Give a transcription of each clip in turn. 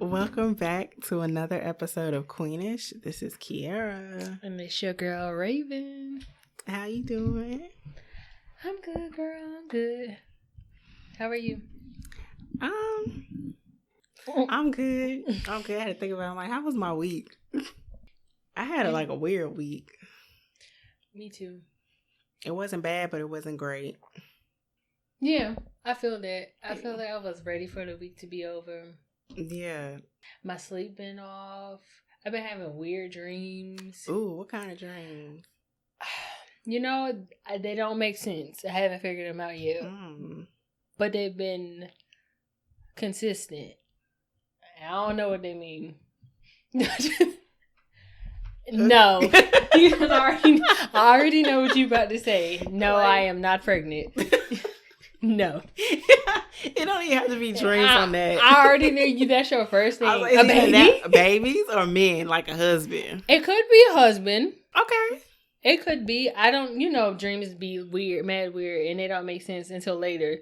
Welcome back to another episode of Queenish. This is Kiara. And it's your girl, Raven. How you doing? I'm good, girl. I'm good. How are you? I'm good. I'm good. I had to think about it. I'm like, how was my week? I had a weird week. Me too. It wasn't bad, but it wasn't great. Yeah, I feel that. I feel like I was ready for the week to be over. Yeah. My sleep been off. I've been having weird dreams. Ooh, what kind of dreams? You know, they don't make sense. I haven't figured them out yet. But they've been consistent. I don't know what they mean. No. Because I already know what you're about to say. No, I am not pregnant. No. It don't even have to be dreams on that. I already knew you. That's your first thing. Like, a baby? Babies or men, like a husband? It could be a husband. Okay. It could be. I don't, dreams be weird, mad weird, and they don't make sense until later.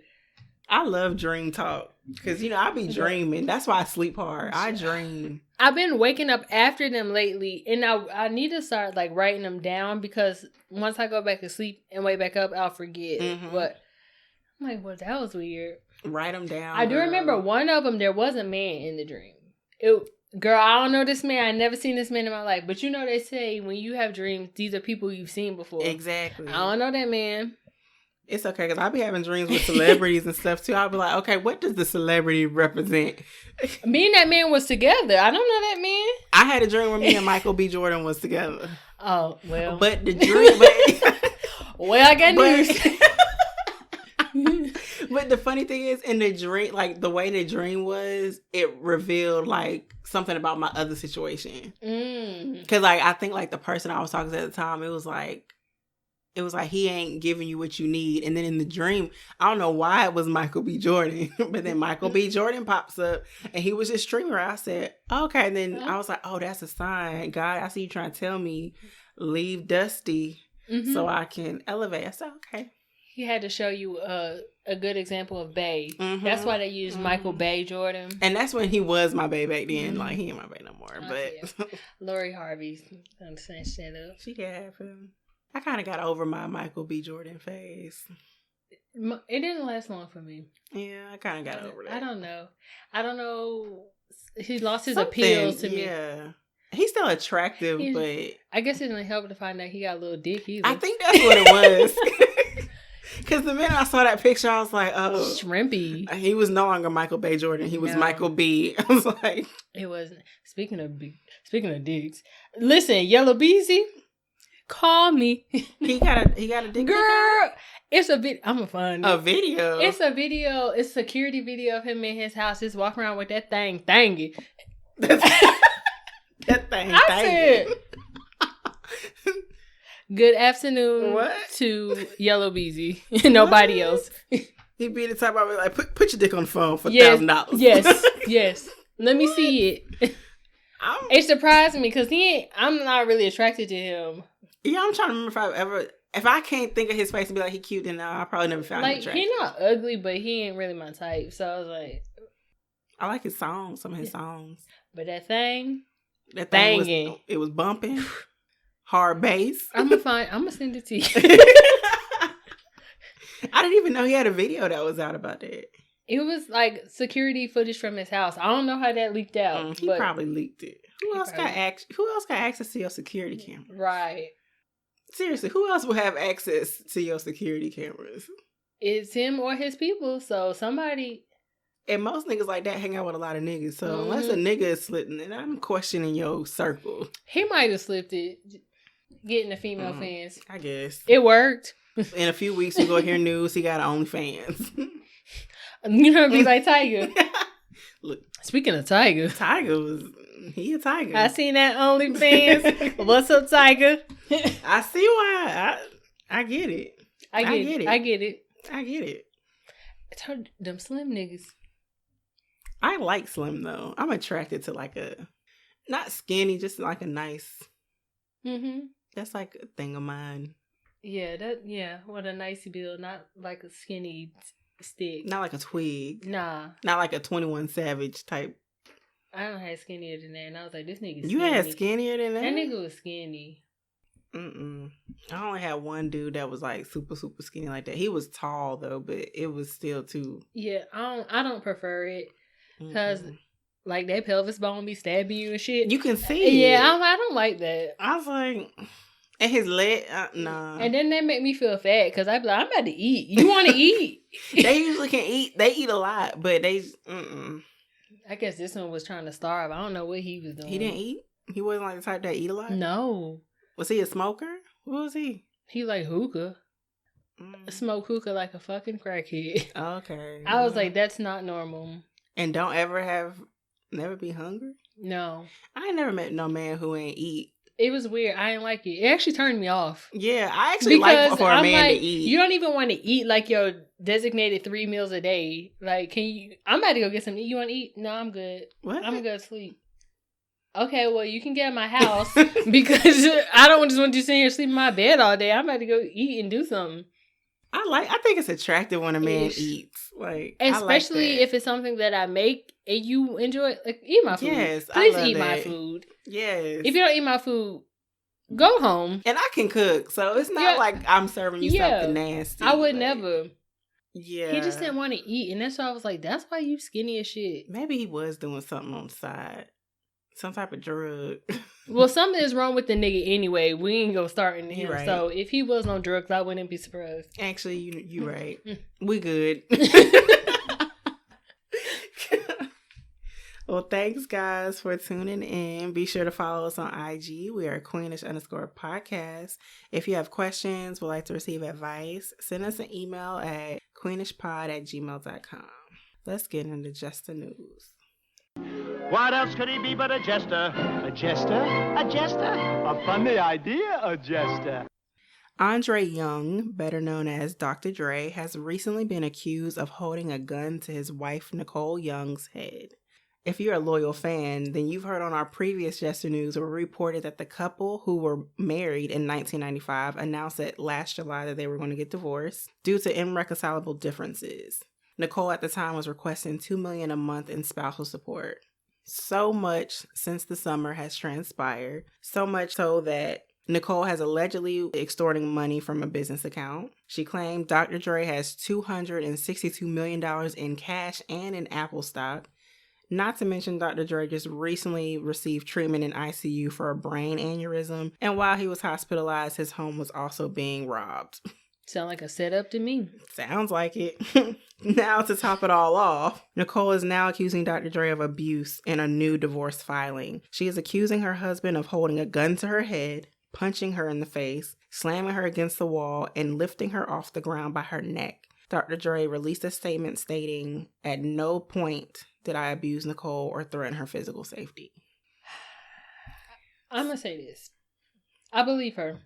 I love dream talk because, I be dreaming. That's why I sleep hard. I dream. I've been waking up after them lately, and I need to start writing them down because once I go back to sleep and wake back up, I'll forget. Mm-hmm. But I'm like, well, that was weird. Write them down. I do remember one of them. There was a man in the dream. Girl, I don't know this man. I never seen this man in my life. But they say when you have dreams, these are people you've seen before. Exactly. I don't know that man. It's okay because I be having dreams with celebrities and stuff too. I'll be like, okay, what does the celebrity represent? Me and that man was together. I don't know that man. I had a dream where me and Michael B. Jordan was together. Oh, well. But the dream... Well, I got news. But the funny thing is, in the dream, the way the dream was, it revealed something about my other situation. Because I think the person I was talking to at the time, it was like he ain't giving you what you need. And then in the dream, I don't know why it was Michael B. Jordan, but then Michael B. Jordan pops up and he was just streaming. I said, okay. And then I was like, oh, that's a sign. God, I see you trying to tell me leave Dusty so I can elevate. I said, okay. He had to show you a good example of Bay. Mm-hmm. That's why they used Michael Bay Jordan. And that's when he was my bae back then. He ain't my bae no more. But Lori Harvey snatched that up. She can have him. I kind of got over my Michael B. Jordan phase. It didn't last long for me. Yeah, I kind of got over that. I don't know. He lost his appeal to me. Yeah. He's still attractive, but... I guess it didn't help to find out he got a little dick either. I think that's what it was. Because the minute I saw that picture, I was like, oh. Shrimpy. He was no longer Michael B. Jordan. He was Michael B. I was like... It wasn't. Speaking of dicks. Listen, Yellow Beezy, call me. He got a dick. Girl, it's a video. I'm a fun. A video? It's a video. It's a security video of him in his house just walking around with that thing thingy. That thing I said... Good afternoon to Yellow Beezy. Nobody else. He be the type of like, put your dick on the phone for $1,000. Yes. Let me see it. It surprised me because I'm not really attracted to him. Yeah, I'm trying to remember if I can't think of his face and be like, he cute, then I probably never found him attractive. He's not ugly, but he ain't really my type. So I was like... I like his songs, some of his songs. But that thing it was bumping. Hard bass. I'm gonna send it to you. I didn't even know he had a video that was out about that. It was security footage from his house. I don't know how that leaked out. He probably leaked it. Who else got access to your security camera? Right. Seriously, who else will have access to your security cameras? It's him or his people. So somebody. And most niggas like that hang out with a lot of niggas. So unless a nigga is slipping, then I'm questioning your circle. He might have slipped it. Getting the female fans. I guess. It worked. In a few weeks, we go hear news. He got OnlyFans. You know, be like Tiger. Look, speaking of Tiger. He a tiger. I seen that OnlyFans. What's up, Tiger? I see why. I get it. I get it. I told them slim niggas. I like slim, though. I'm attracted to not skinny, just a nice... That's a thing of mine. Yeah, what a nice build, not like a skinny stick. Not like a twig. Nah. Not like a 21 Savage type I don't have skinnier than that, and I was like, this nigga skinny. You had skinnier than that? That nigga was skinny. I only had one dude that was like super, super skinny like that. He was tall though, but it was still too. Yeah, I don't prefer it because like that pelvis bone be stabbing you and shit. You can see. Yeah, I don't like that. I was like, and his leg, nah. And then that make me feel fat because I be like, I'm about to eat. You want to eat? They usually can eat. They eat a lot, but they. I guess this one was trying to starve. I don't know what he was doing. He didn't eat. He wasn't like the type that eat a lot. No. Was he a smoker? What was he? He like hookah. Smoke hookah like a fucking crackhead. Okay. I was like, that's not normal. And don't never be hungry? No. I ain't never met no man who ain't eat. It was weird. I didn't like it. It actually turned me off. Yeah, I actually like for a man to eat. You don't even want to eat like your designated 3 meals a day. Like, I'm about to go get something. You want to eat? No, I'm good. What? I'm going to go to sleep. Okay, well, you can get in my house because I don't just want you sitting here sleeping in my bed all day. I'm about to go eat and do something. I think it's attractive when a man eats. Like, especially if it's something that I make and you enjoy. Like, eat my food. Yes, please eat my food. Yes. If you don't eat my food, go home. And I can cook, so it's not like I'm serving you something nasty. I would never. Yeah. He just didn't want to eat, and that's why I was like, "That's why you skinny as shit." Maybe he was doing something on the side. Some type of drug. Well, something is wrong with the nigga anyway. We ain't gonna start into him. Right. So if he was on drugs, I wouldn't be surprised. Actually, you right. We good. Well, thanks guys for tuning in. Be sure to follow us on IG. We are Queenish_podcast. If you have questions, would like to receive advice, send us an email at queenishpod@gmail.com. Let's get into just the news. What else could he be but a jester? A jester? A jester? A funny idea, a jester. Andre Young, better known as Dr. Dre, has recently been accused of holding a gun to his wife Nicole Young's head. If you're a loyal fan, then you've heard on our previous Jester News where we reported that the couple who were married in 1995 announced that last July that they were going to get divorced due to irreconcilable differences. Nicole at the time was requesting $2 million a month in spousal support. So much since the summer has transpired, so much so that Nicole has allegedly extorting money from a business account. She claimed Dr. Dre has $262 million in cash and in Apple stock. Not to mention Dr. Dre just recently received treatment in ICU for a brain aneurysm, and while he was hospitalized, his home was also being robbed. Sound like a setup to me. Sounds like it. Now to top it all off, Nicole is now accusing Dr. Dre of abuse in a new divorce filing. She is accusing her husband of holding a gun to her head, punching her in the face, slamming her against the wall, and lifting her off the ground by her neck. Dr. Dre released a statement stating, "At no point did I abuse Nicole or threaten her physical safety." I'm going to say this. I believe her.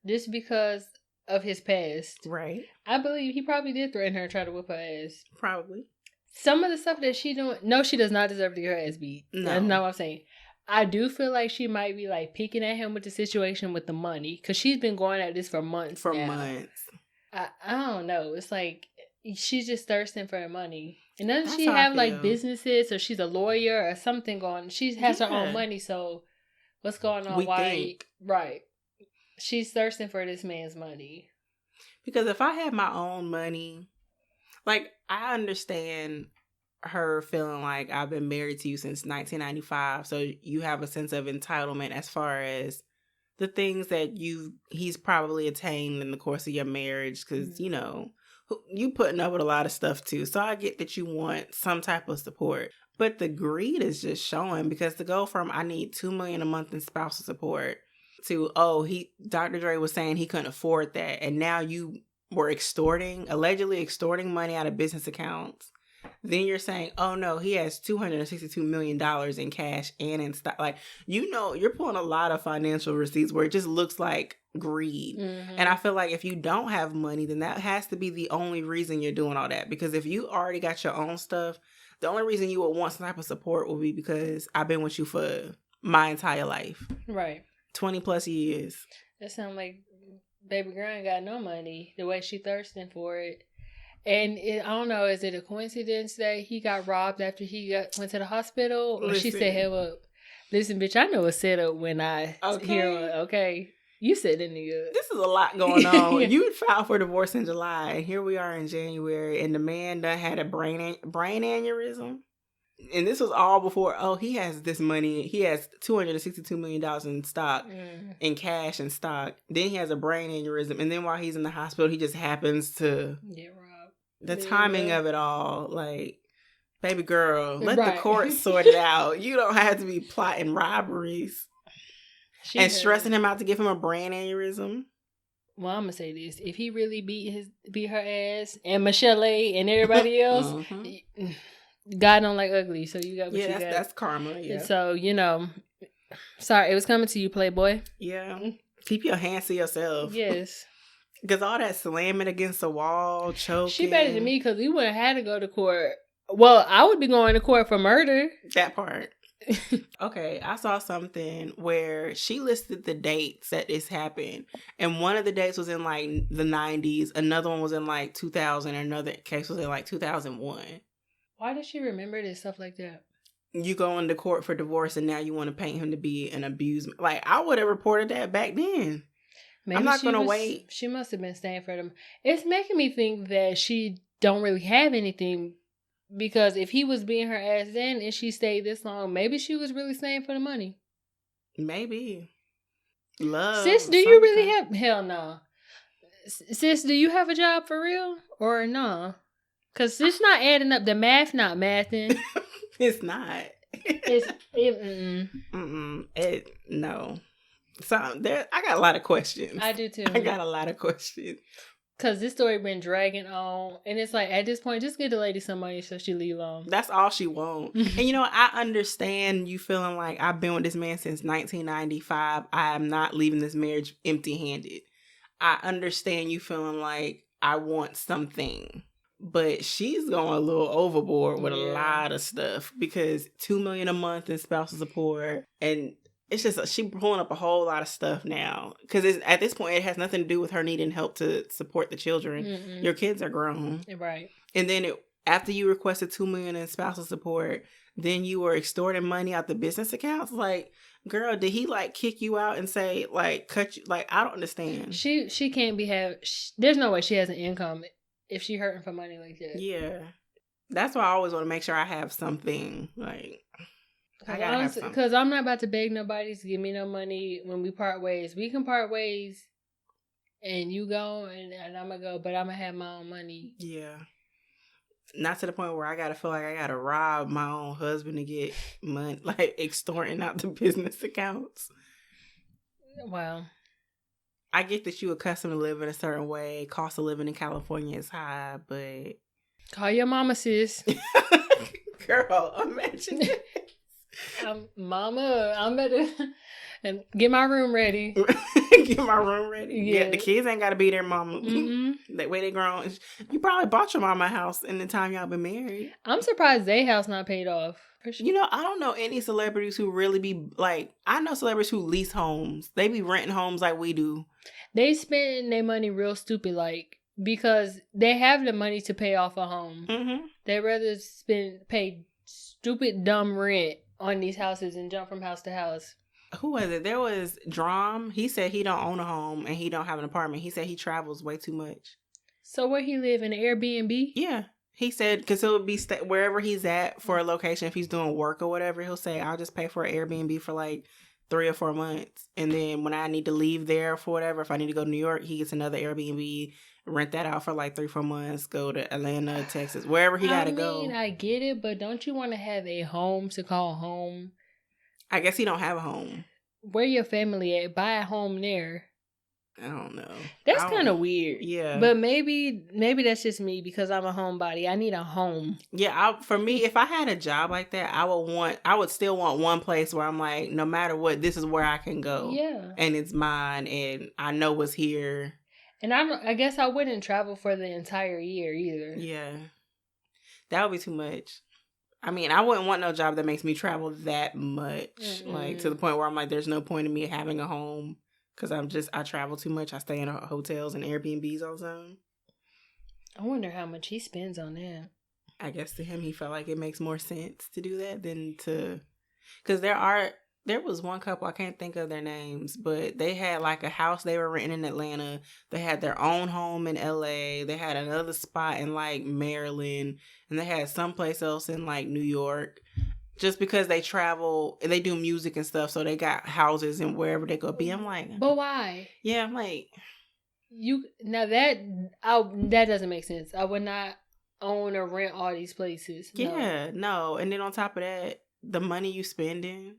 Just because of his past. Right. I believe he probably did threaten her and try to whip her ass. Probably. Some of the stuff that she doing, no, she does not deserve to get her ass beat. No. That's not what I'm saying. I do feel like she might be like picking at him with the situation with the money. Because she's been going at this for months now. I don't know. It's like she's just thirsting for the money. And doesn't she have like businesses or she's a lawyer or something going? She has her own money. So what's going on? Right. She's thirsting for this man's money. Because if I had my own money, like, I understand her feeling like I've been married to you since 1995. So you have a sense of entitlement as far as the things that he's probably attained in the course of your marriage. Because, you know, you putting up with a lot of stuff too. So I get that you want some type of support. But the greed is just showing, because to go from I need $2 million a month in spousal support to, Dr. Dre was saying he couldn't afford that. And now you were allegedly extorting money out of business accounts. Then you're saying, oh no, he has $262 million in cash and in stock. Like, you know, you're pulling a lot of financial receipts where it just looks like greed. Mm-hmm. And I feel like if you don't have money, then that has to be the only reason you're doing all that. Because if you already got your own stuff, the only reason you would want some type of support will be because I've been with you for my entire life. Right. 20 plus years. That sounds like baby girl ain't got no money the way she thirsting for it. And I don't know, is it a coincidence that he got robbed after he went to the hospital? Or she set him up? Listen, bitch, I know a setup when I hear one, okay? You said the nigga. This is a lot going on. You filed for divorce in July, and here we are in January, and the man done had a brain aneurysm. And this was all before, he has this money. He has $262 million in stock, in cash and stock. Then he has a brain aneurysm. And then while he's in the hospital, he just happens to get robbed. The timing of it all, like, baby girl, let the court sort it out. You don't have to be plotting robberies and stressing him out to give him a brain aneurysm. Well, I'm going to say this. If he really beat her ass and Michelle and everybody else... God don't like ugly, so you got what you got. Yeah, that's karma, yeah. And so, sorry, it was coming to you, Playboy. Yeah. Keep your hands to yourself. Yes. Because all that slamming against the wall, choking. She better than me because we wouldn't have had to go to court. Well, I would be going to court for murder. That part. Okay, I saw something where she listed the dates that this happened. And one of the dates was in, like, the 90s. Another one was in, like, 2000. Another case was in, like, 2001. Why does she remember this stuff like that? You go into court for divorce and now you want to paint him to be an abusement. Like, I would have reported that back then. Maybe I'm not going to wait. She must have been staying for them. It's making me think that she don't really have anything, because if he was being her ass then and she stayed this long, maybe she was really staying for the money. Maybe. Love. Sis, do you really have... Hell no. Sis, do you have a job for real or no? Because it's not adding up. The math not mathing. It's not. No. So I got a lot of questions. I do too. I got a lot of questions. Because this story been dragging on. And it's like, at this point, just get the lady some money so she leave alone. That's all she wants. And I understand you feeling like I've been with this man since 1995. I am not leaving this marriage empty-handed. I understand you feeling like I want something. But she's going a little overboard with a lot of stuff, because $2 million a month in spousal support, and it's just she pulling up a whole lot of stuff now. Because at this point, it has nothing to do with her needing help to support the children. Mm-mm. Your kids are grown, right? And then after you requested $2 million in spousal support, then you were extorting money out the business accounts. Like, girl, did he like kick you out and say like cut you? Like, I don't understand. She can't be there's no way she has an income if she hurting for money like that. Yeah. That's why I always want to make sure I have something. Like, I gotta have something. Because I'm not about to beg nobody to give me no money when we part ways. We can part ways and you go and I'm going to go, but I'm going to have my own money. Yeah. Not to the point where I gotta feel like I gotta rob my own husband to get money, like extorting out the business accounts. Wow. I get that you accustomed to living a certain way. Cost of living in California is high, but... Call your mama, sis. Girl, imagine it. Mama, I'm better... And get my room ready. Get my room ready. Yeah, the kids ain't got to be there, mama. Mm-hmm. That way they grown. You probably bought your mama a house in the time y'all been married. I'm surprised their house not paid off. Sure. I don't know any celebrities who really be like, I know celebrities who lease homes. They be renting homes like we do. They spend their money real stupid, like, because they have the money to pay off a home. Mm-hmm. They rather pay stupid, dumb rent on these houses and jump from house to house. Who was it? There was Drum. He said he don't own a home and he don't have an apartment. He said he travels way too much. So where he live, in an Airbnb? Yeah. He said, because he'll be wherever he's at for a location, if he's doing work or whatever, he'll say, I'll just pay for an Airbnb for like 3 or 4 months. And then when I need to leave there for whatever, if I need to go to New York, he gets another Airbnb, rent that out for like 3-4 months, go to Atlanta, Texas, wherever he got to go. I get it, but don't you want to have a home to call home? I guess he don't have a home. Where your family at? Buy a home there. I don't know. That's kind of weird. Yeah. But maybe that's just me because I'm a homebody. I need a home. Yeah, for me, if I had a job like that, I would still want one place where I'm like, no matter what, this is where I can go. Yeah. And it's mine and I know what's here. And I guess I wouldn't travel for the entire year either. Yeah. That would be too much. I mean, I wouldn't want no job that makes me travel that much. Mm-mm. Like, to the point where I'm like, there's no point in me having a home. Because I travel too much. I stay in hotels and Airbnbs all the time. I wonder how much he spends on that. I guess to him, he felt like it makes more sense to do that than to... Because there was one couple, I can't think of their names, but they had like a house they were renting in Atlanta. They had their own home in LA. They had another spot in like Maryland. And they had someplace else in like New York. Just because they travel and they do music and stuff, so they got houses and wherever they go be. I'm like... But why? Yeah, I'm like... That doesn't make sense. I would not own or rent all these places. Yeah, no. And then on top of that, the money you spending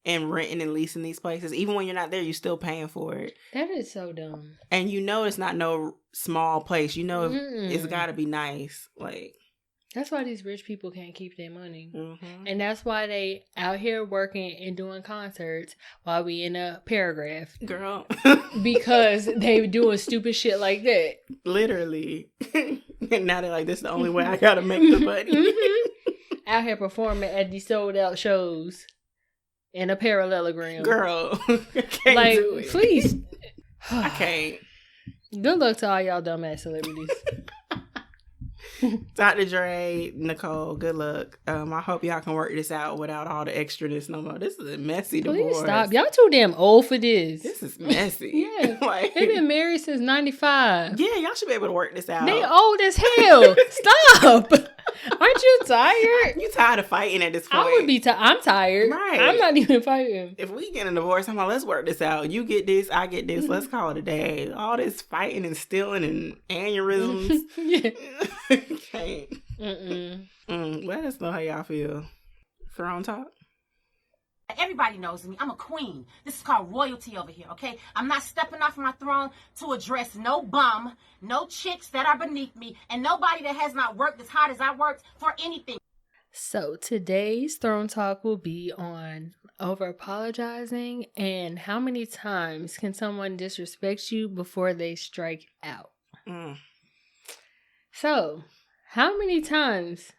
and renting and leasing these places, even when you're not there, you're still paying for it. That is so dumb. And you know it's not no small place. You know it's got to be nice. Like, that's why these rich people can't keep their money. Mm-hmm. And that's why they out here working and doing concerts while we in a paragraph. Girl. Because they doing stupid shit like that. Literally. And now they're like, this is the only way I got to make the money. Mm-hmm. Out here performing at these sold out shows in a parallelogram. Girl. I can't like, do it. Please. I can't. Good luck to all y'all dumbass celebrities. Dr. Dre, Nicole, good luck. I hope y'all can work this out without all the extraness no more. This is a messy divorce. Please stop. Y'all too damn old for this. This is messy. Yeah. Like, they've been married since 95. Yeah, y'all should be able to work this out. They old as hell. Stop. Aren't you tired? You tired of fighting at this point? I would be I'm tired. Right. I'm not even fighting. If we get a divorce, I'm like, let's work this out. You get this, I get this. Let's call it a day. All this fighting and stealing and aneurysms. Yeah. Can't. Let us know how y'all feel. Throne Talk. Everybody knows me. I'm a queen. This is called royalty over here, okay? I'm not stepping off my throne to address no bum, no chicks that are beneath me, and nobody that has not worked as hard as I worked for anything. So today's Throne Talk will be on over apologizing and how many times can someone disrespect you before they strike out. So, how many times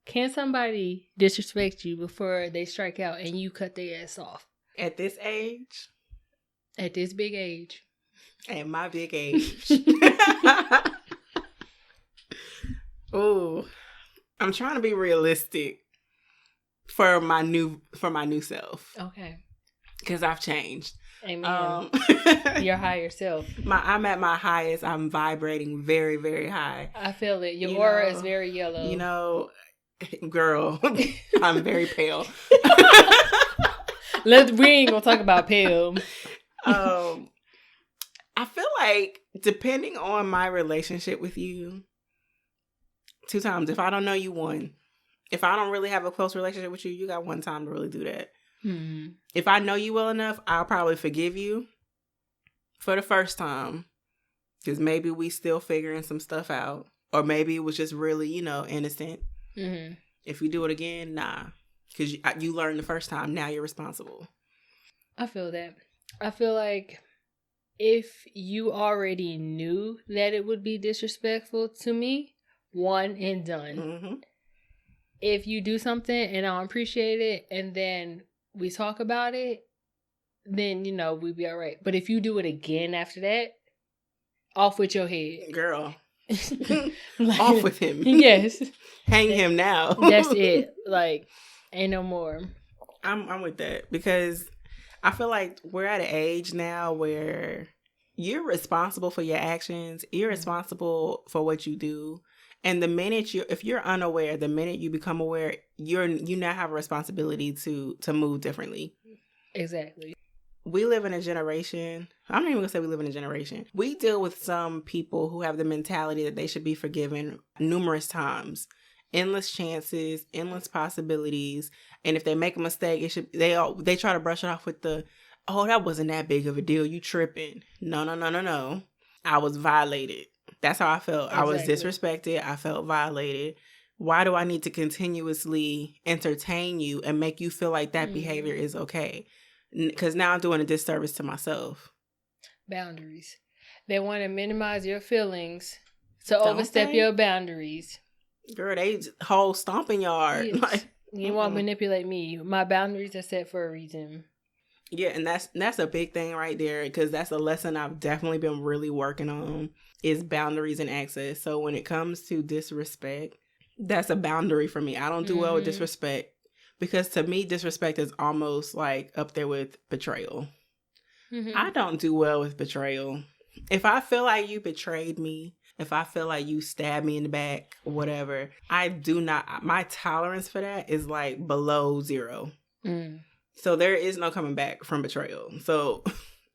can somebody disrespect you before they strike out and you cut their ass off? At this age? At this big age. At my big age. Ooh. I'm trying to be realistic for my new self. Okay. Because I've changed. Amen. Your higher self. I'm at my highest. I'm vibrating very, very high. I feel it. Your aura is very yellow. You know, girl, I'm very pale. We ain't gonna talk about pale. I feel like depending on my relationship with you, 2 times. If I don't know you, 1. If I don't really have a close relationship with you, you got 1 time to really do that. Mm-hmm. If I know you well enough, I'll probably forgive you for the first time. Because maybe we still figuring some stuff out. Or maybe it was just really, innocent. Mm-hmm. If we do it again, nah. Because you learned the first time. Now you're responsible. I feel that. I feel like if you already knew that it would be disrespectful to me, 1 and done. Mm-hmm. If you do something and I don't appreciate it and then we talk about it, then, we'd be all right. But if you do it again after that, off with your head. Girl. Off with him. Yes. Hang him now. That's it. Like, ain't no more. I'm with that because I feel like we're at an age now where you're responsible for your actions. You're responsible for what you do. And the minute if you're unaware, the minute you become aware, you now have a responsibility to move differently. Exactly. We live in a generation. I'm not even gonna say we live in a generation. We deal with some people who have the mentality that they should be forgiven numerous times, endless chances, endless possibilities, and if they make a mistake, they try to brush it off with oh, that wasn't that big of a deal. You tripping? No. I was violated. That's how I felt. Exactly. I was disrespected. I felt violated. Why do I need to continuously entertain you and make you feel like that behavior is okay? Because now I'm doing a disservice to myself. Boundaries. They want to minimize your feelings to overstep your boundaries. Girl, they whole stomping yard. Yes. You want to manipulate me. My boundaries are set for a reason. Yeah, and that's a big thing right there, because that's a lesson I've definitely been really working on, is boundaries and access. So when it comes to disrespect, that's a boundary for me. I don't do well with disrespect, because to me, disrespect is almost like up there with betrayal. I don't do well with betrayal. If I feel like you betrayed me, if I feel like you stabbed me in the back, whatever, I do not, my tolerance for that is like below 0. So there is no coming back from betrayal. So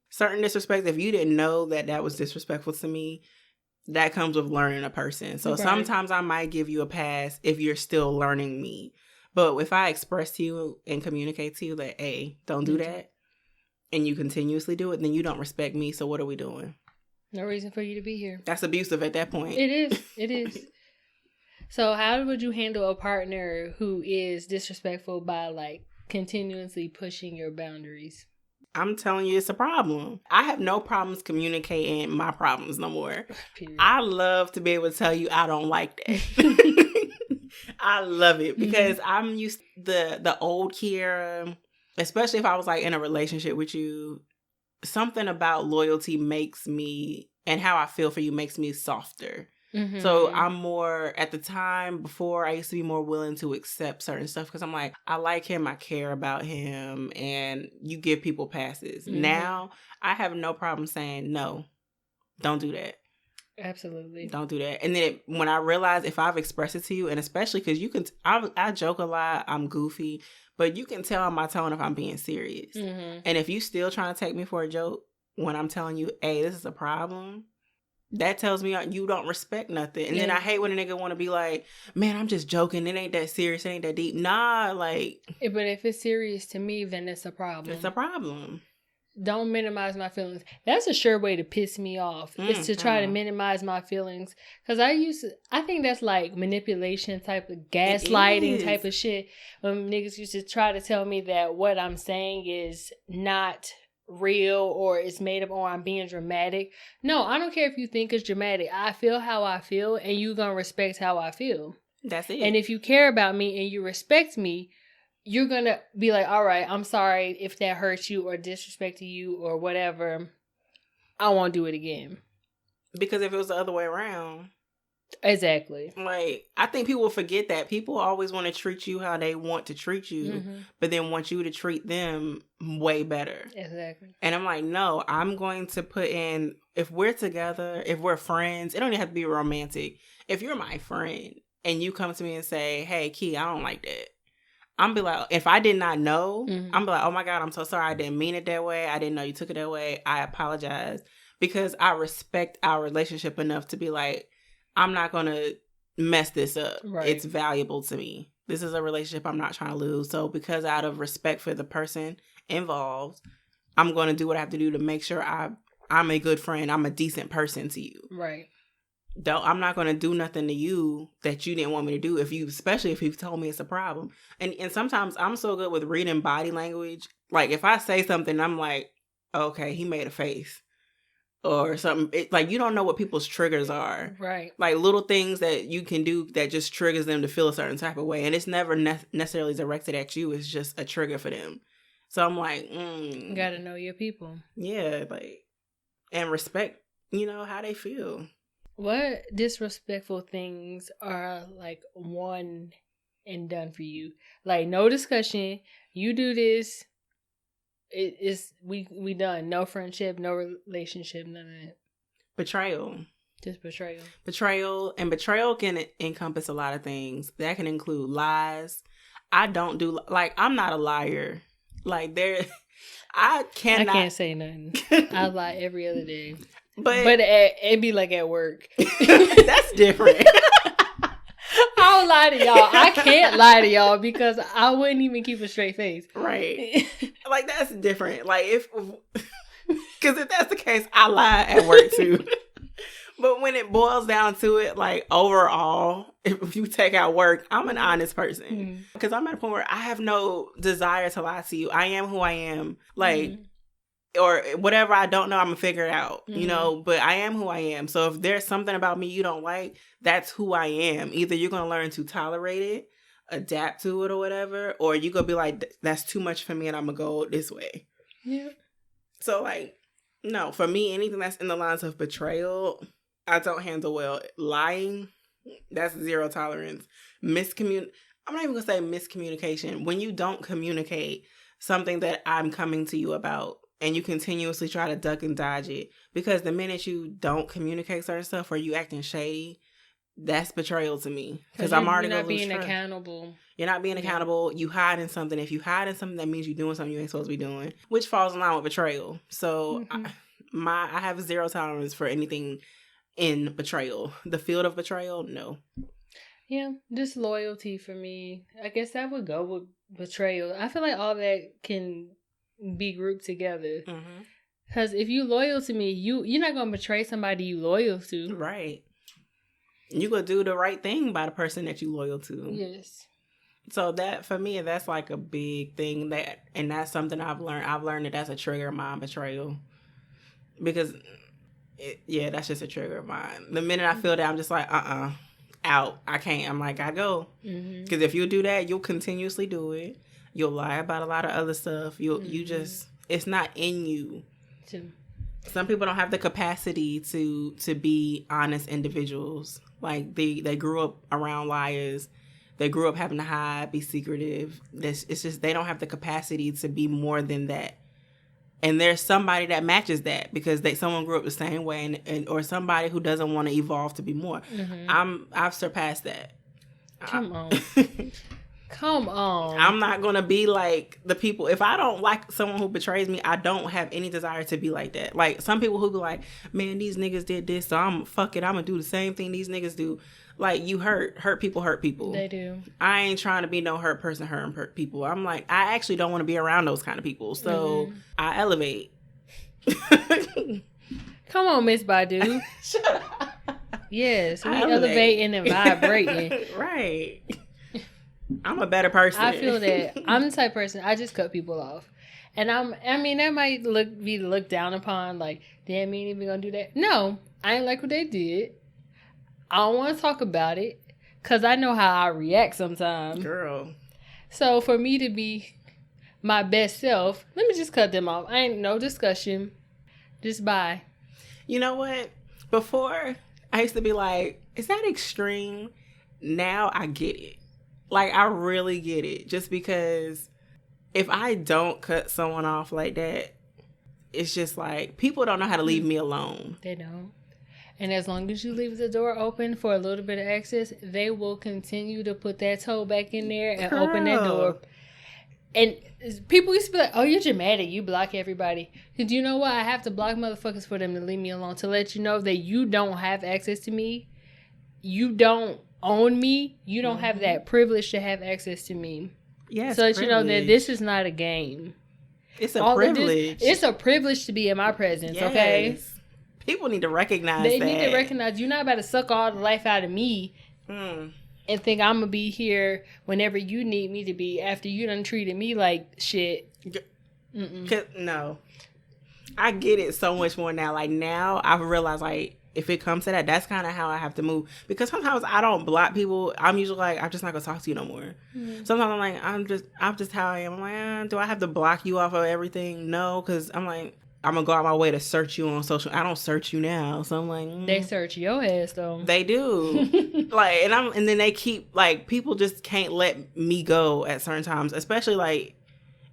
certain disrespect, if you didn't know that that was disrespectful to me, that comes with learning a person. So sometimes I might give you a pass if you're still learning me. But if I express to you and communicate to you that, hey, don't do that, and you continuously do it, then you don't respect me. So what are we doing? No reason for you to be here. That's abusive at that point. It is. It is. So how would you handle a partner who is disrespectful by like continuously pushing your boundaries? I'm telling you, it's a problem. I have no problems communicating my problems no more. Period. I love to be able to tell you I don't like that. I love it, because I'm used to the old Kiera, especially if I was like in a relationship with you. Something about loyalty makes me, and how I feel for you makes me softer. So I'm more, at the time before, I used to be more willing to accept certain stuff, because I'm like, I like him, I care about him, and you give people passes. Now I have no problem saying, no, don't do that. Absolutely. Don't do that. And then when I realize, if I've expressed it to you, and especially because you can, I joke a lot, I'm goofy, but you can tell on my tone if I'm being serious. And if you still trying to take me for a joke when I'm telling you, hey, this is a problem, that tells me you don't respect nothing. And then I hate when a nigga want to be like, man, I'm just joking. It ain't that serious. It ain't that deep. Nah, like. But if it's serious to me, then it's a problem. It's a problem. Don't minimize my feelings. That's a sure way to piss me off. Is to try to minimize my feelings. Because I think that's like manipulation type of gaslighting type of shit. When niggas used to try to tell me that what I'm saying is not real, or it's made up, or I'm being dramatic. No, I don't care if you think it's dramatic. I feel how I feel, and you gonna respect how I feel. That's it. And if you care about me and you respect me, you're gonna be like, all right, I'm sorry if that hurts you or disrespected you or whatever. I won't do it again. Because if it was the other way around. Exactly. Like, I think people forget that. People always want to treat you how they want to treat you, but then want you to treat them way better. Exactly. And I'm like, no, I'm going to put in, if we're together, if we're friends, it don't even have to be romantic. If you're my friend and you come to me and say, hey, Key, I don't like that. I'm be like, if I did not know, I'm be like, oh my God, I'm so sorry. I didn't mean it that way. I didn't know you took it that way. I apologize. Because I respect our relationship enough to be like, I'm not going to mess this up. Right. It's valuable to me. This is a relationship I'm not trying to lose. So because out of respect for the person involved, I'm going to do what I have to do to make sure I'm a good friend. I'm a decent person to you. Right. I'm not going to do nothing to you that you didn't want me to do, especially if you've told me it's a problem. And sometimes I'm so good with reading body language. Like if I say something, I'm like, okay, he made a face. Or something, like you don't know what people's triggers are. Right. Like little things that you can do that just triggers them to feel a certain type of way. And it's never necessarily directed at you. It's just a trigger for them. So I'm like, You gotta know your people. Yeah, like, and respect, how they feel. What disrespectful things are like one and done for you? Like no discussion. You do this. We done. No friendship, no relationship, none of that. Betrayal. Just betrayal. Betrayal can encompass a lot of things. That can include lies. I don't do, like, I'm not a liar. Like, I can't say nothing. I lie every other day. But it'd be like at work. That's different. I don't lie to y'all. I can't lie to y'all because I wouldn't even keep a straight face. Right. Like, that's different. Like, because if that's the case, I lie at work too. But when it boils down to it, like, overall, if you take out work, I'm an honest person. Because I'm at a point where I have no desire to lie to you. I am who I am. Like, or whatever I don't know, I'm going to figure it out, but I am who I am. So if there's something about me you don't like, that's who I am. Either you're going to learn to tolerate it, adapt to it or whatever, or you're going to be like, that's too much for me and I'm going to go this way. Yeah. So, like, no, for me, anything that's in the lines of betrayal, I don't handle well. Lying, that's 0 tolerance. I'm not even going to say miscommunication. When you don't communicate something that I'm coming to you about, and you continuously try to duck and dodge it, because the minute you don't communicate certain stuff or you acting shady, that's betrayal to me. Because I'm already going to lose trust. You're not being accountable. You're not being accountable. You hiding something. If you hiding something, that means you're doing something you ain't supposed to be doing, which falls in line with betrayal. So I have 0 tolerance for anything in betrayal. The field of betrayal, no. Yeah, just loyalty for me. I guess that would go with betrayal. I feel like all that can be grouped together. Because if you loyal to me, you're not going to betray somebody you loyal to. Right. You gonna do the right thing by the person that you loyal to. Yes. So that, for me, that's like a big thing, and that's something I've learned. I've learned that that's a trigger of mine, betrayal. Because, that's just a trigger of mine. The minute I feel that, I'm just like, out. I can't. I'm like, I go. Because if you do that, you'll continuously do it. You'll lie about a lot of other stuff. You just, it's not in you. Some people don't have the capacity to be honest individuals. Like, they grew up around liars. They grew up having to hide, be secretive. It's just, they don't have the capacity to be more than that. And there's somebody that matches that because someone grew up the same way, and or somebody who doesn't want to evolve to be more. I've surpassed that. Come on. Come on. I'm not going to be like the people. If I don't like someone who betrays me, I don't have any desire to be like that. Like, some people who be like, man, these niggas did this, so I'm going to do the same thing these niggas do. Like, you hurt people. They do. I ain't trying to be no hurt person hurting people. I'm like, I actually don't want to be around those kind of people. So I elevate. Come on, Miss Badu. Shut up. Yes, we elevating and vibrating. Right. I'm a better person. I feel that. I'm the type of person, I just cut people off. And that might be looked down upon, like, damn, you ain't even gonna do that. No, I ain't like what they did. I don't want to talk about it because I know how I react sometimes. Girl. So for me to be my best self, let me just cut them off. I ain't no discussion. Just bye. You know what? Before, I used to be like, is that extreme? Now I get it. Like, I really get it. Just because if I don't cut someone off like that, it's just like, people don't know how to leave me alone. They don't. And as long as you leave the door open for a little bit of access, they will continue to put that toe back in there and open that door. And people used to be like, oh, you're dramatic. You block everybody. Because you know what? I have to block motherfuckers for them to leave me alone. To let you know that you don't have access to me. You don't own me. You don't have that privilege to have access to me. Yes. So that you know that this is not a game. It's a privilege. It's a privilege to be in my presence, okay? People need to recognize They need to recognize you're not about to suck all the life out of me and think I'm going to be here whenever you need me to be after you done treated me like shit. No. I get it so much more now. Like, now I've realized, like, if it comes to that, that's kind of how I have to move. Because sometimes I don't block people. I'm usually like, I'm just not going to talk to you no more. Sometimes I'm like, I'm just how I am. I'm like, do I have to block you off of everything? No, because I'm like, I'm going to go out my way to search you on social. I don't search you now. So I'm like, They search your ass, though. They do. Like, and then they keep, like, people just can't let me go at certain times. Especially, like,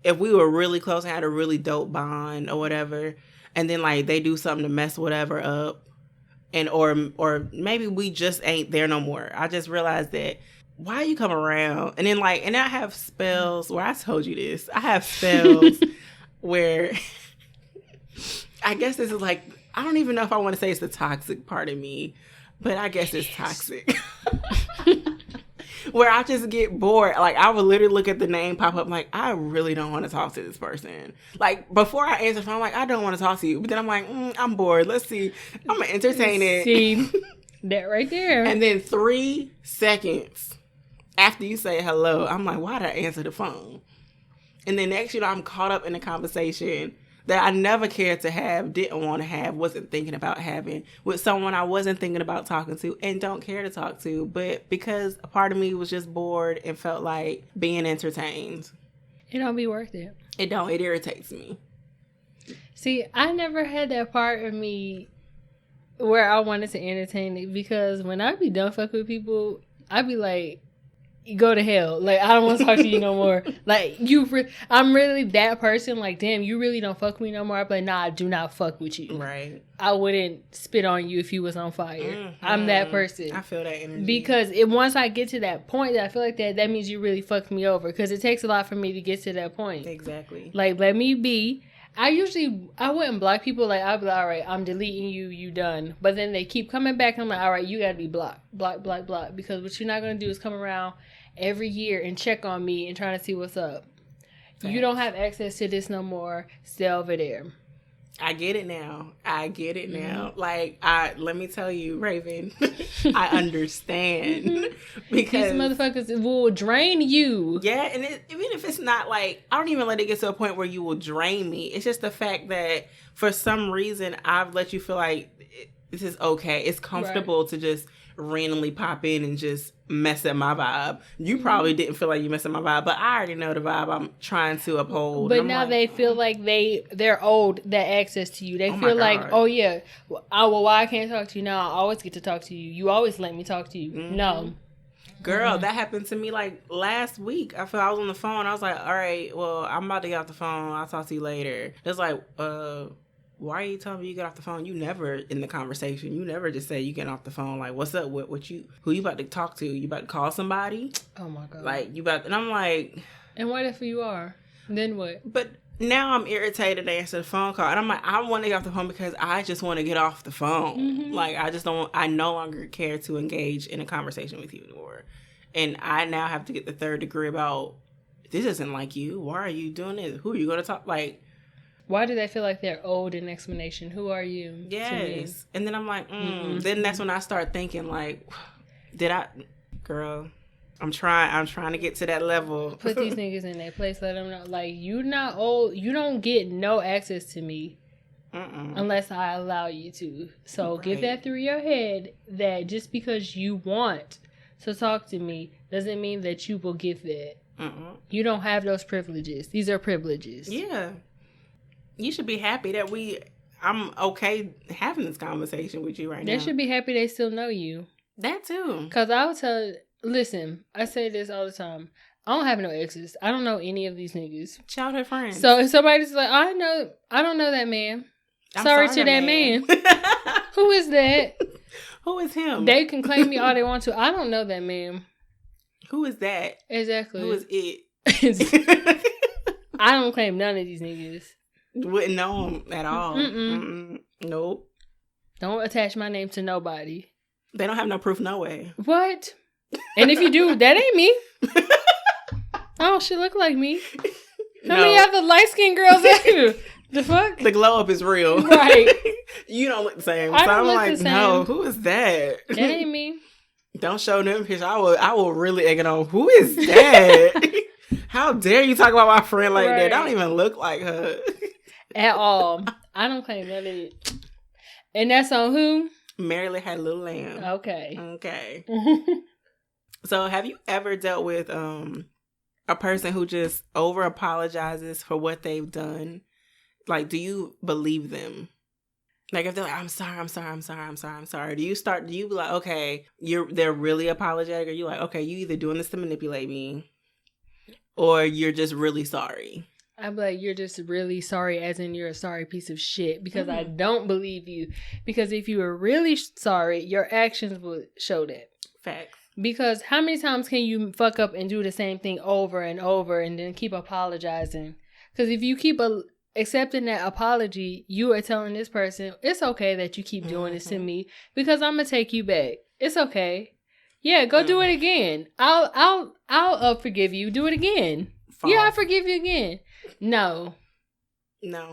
if we were really close and had a really dope bond or whatever. And then, like, they do something to mess whatever up. And, or maybe we just ain't there no more. I just realized that, why you come around? And then, like, and I have spells where I told you this. I have spells where... I guess this is like, I don't even know if I want to say it's the toxic part of me, but I guess it's toxic. Where I just get bored. Like, I would literally look at the name pop up, like, I really don't want to talk to this person. Like, before I answer the phone, I'm like, I don't want to talk to you. But then I'm like, I'm bored. Let's see. I'm going to entertain it. See, that right there. And then 3 seconds after you say hello, I'm like, why did I answer the phone? And then next, I'm caught up in a conversation that I never cared to have, didn't want to have, wasn't thinking about having with someone I wasn't thinking about talking to and don't care to talk to. But because a part of me was just bored and felt like being entertained. It don't be worth it. It don't. It irritates me. See, I never had that part of me where I wanted to entertain it, because when I be done fucking with people, I be like, go to hell. Like, I don't want to talk to you no more. Like, I'm really that person. Like, damn, you really don't fuck with me no more. I'm like, nah, I do not fuck with you. Right. I wouldn't spit on you if you was on fire. Mm-hmm. I'm that person. I feel that energy. Because once I get to that point, I feel like that means you really fucked me over. Because it takes a lot for me to get to that point. Exactly. Like, let me be. I wouldn't block people. Like, I'd be like, all right, I'm deleting you, you done. But then they keep coming back, and I'm like, all right, you gotta be blocked. Block. Because what you're not gonna do is come around every year and check on me and trying to see what's up. Thanks. You don't have access to this no more. Stay over there. I get it now. Mm-hmm. Like, let me tell you, Raven, I understand. Mm-hmm. Because these motherfuckers will drain you. Yeah, and even if it's not like, I don't even let it get to a point where you will drain me. It's just the fact that for some reason I've let you feel like this is okay. It's comfortable to just randomly pop in and just mess up my vibe. You probably didn't feel like you messed up my vibe, but I already know the vibe I'm trying to uphold. But now they feel like they're owed that access to you. They feel like, oh yeah, why I can't talk to you now? I always get to talk to you. You always let me talk to you. Mm-hmm. No. Girl, that happened to me like last week. I was on the phone. I was like, all right, well, I'm about to get off the phone. I'll talk to you later. It's like, why are you telling me you get off the phone? You never in the conversation. You never just say you get off the phone. Like, what's up? Who you about to talk to? You about to call somebody? Oh my God. Like, and I'm like. And what if you are? Then what? But now I'm irritated to answer the phone call. And I'm like, I want to get off the phone because I just want to get off the phone. Mm-hmm. Like, I no longer care to engage in a conversation with you anymore. And I now have to get the third degree about, this isn't like you. Why are you doing this? Who are you going to talk? Like. Why do they feel like they're owed an explanation? Who are you? Yes. And then I'm like, Then that's when I start thinking, like, girl, I'm trying to get to that level. Put these niggas in their place. Let them know, like, you not old. You don't get no access to me unless I allow you to. So get that through your head, that just because you want to talk to me doesn't mean that you will get that. You don't have those privileges. These are privileges. Yeah. You should be happy that I'm okay having this conversation with you right now. They should be happy they still know you. That too. Because listen, I say this all the time. I don't have no exes. I don't know any of these niggas. Childhood friends. So if somebody's like, I don't know that man. Sorry to that man. Who is that? Who is him? They can claim me all they want to. I don't know that man. Who is that? Exactly. Who is it? I don't claim none of these niggas. Wouldn't know him at all. Nope. Don't attach my name to nobody. They don't have no proof, no way. What? And if you do, that ain't me. Oh, she look like me. How many other light-skinned girls are you? The fuck? The glow up is real. Right. You don't look the same. I so I'm look like, the same. No, who is that? That ain't me. Don't show them pictures. I will really egg it on. Who is that? How dare you talk about my friend like that? I don't even look like her. At all. I don't claim none of it. And that's on who? Mary Had a Little Lamb. Okay. So have you ever dealt with a person who just over apologizes for what they've done? Like, do you believe them? Like, if they're like, I'm sorry. Do you be like, okay, they're really apologetic? Or you like, okay, you either doing this to manipulate me or you're just really sorry? I'd be like, you're just really sorry, as in you're a sorry piece of shit, because I don't believe you. Because if you were really sorry, your actions would show that. Facts. Because how many times can you fuck up and do the same thing over and over and then keep apologizing? Because if you keep accepting that apology, you are telling this person, it's okay that you keep doing this to me because I'm going to take you back. It's okay. Yeah, go do it again. I'll forgive you. Do it again. False. Yeah, I forgive you again. No. I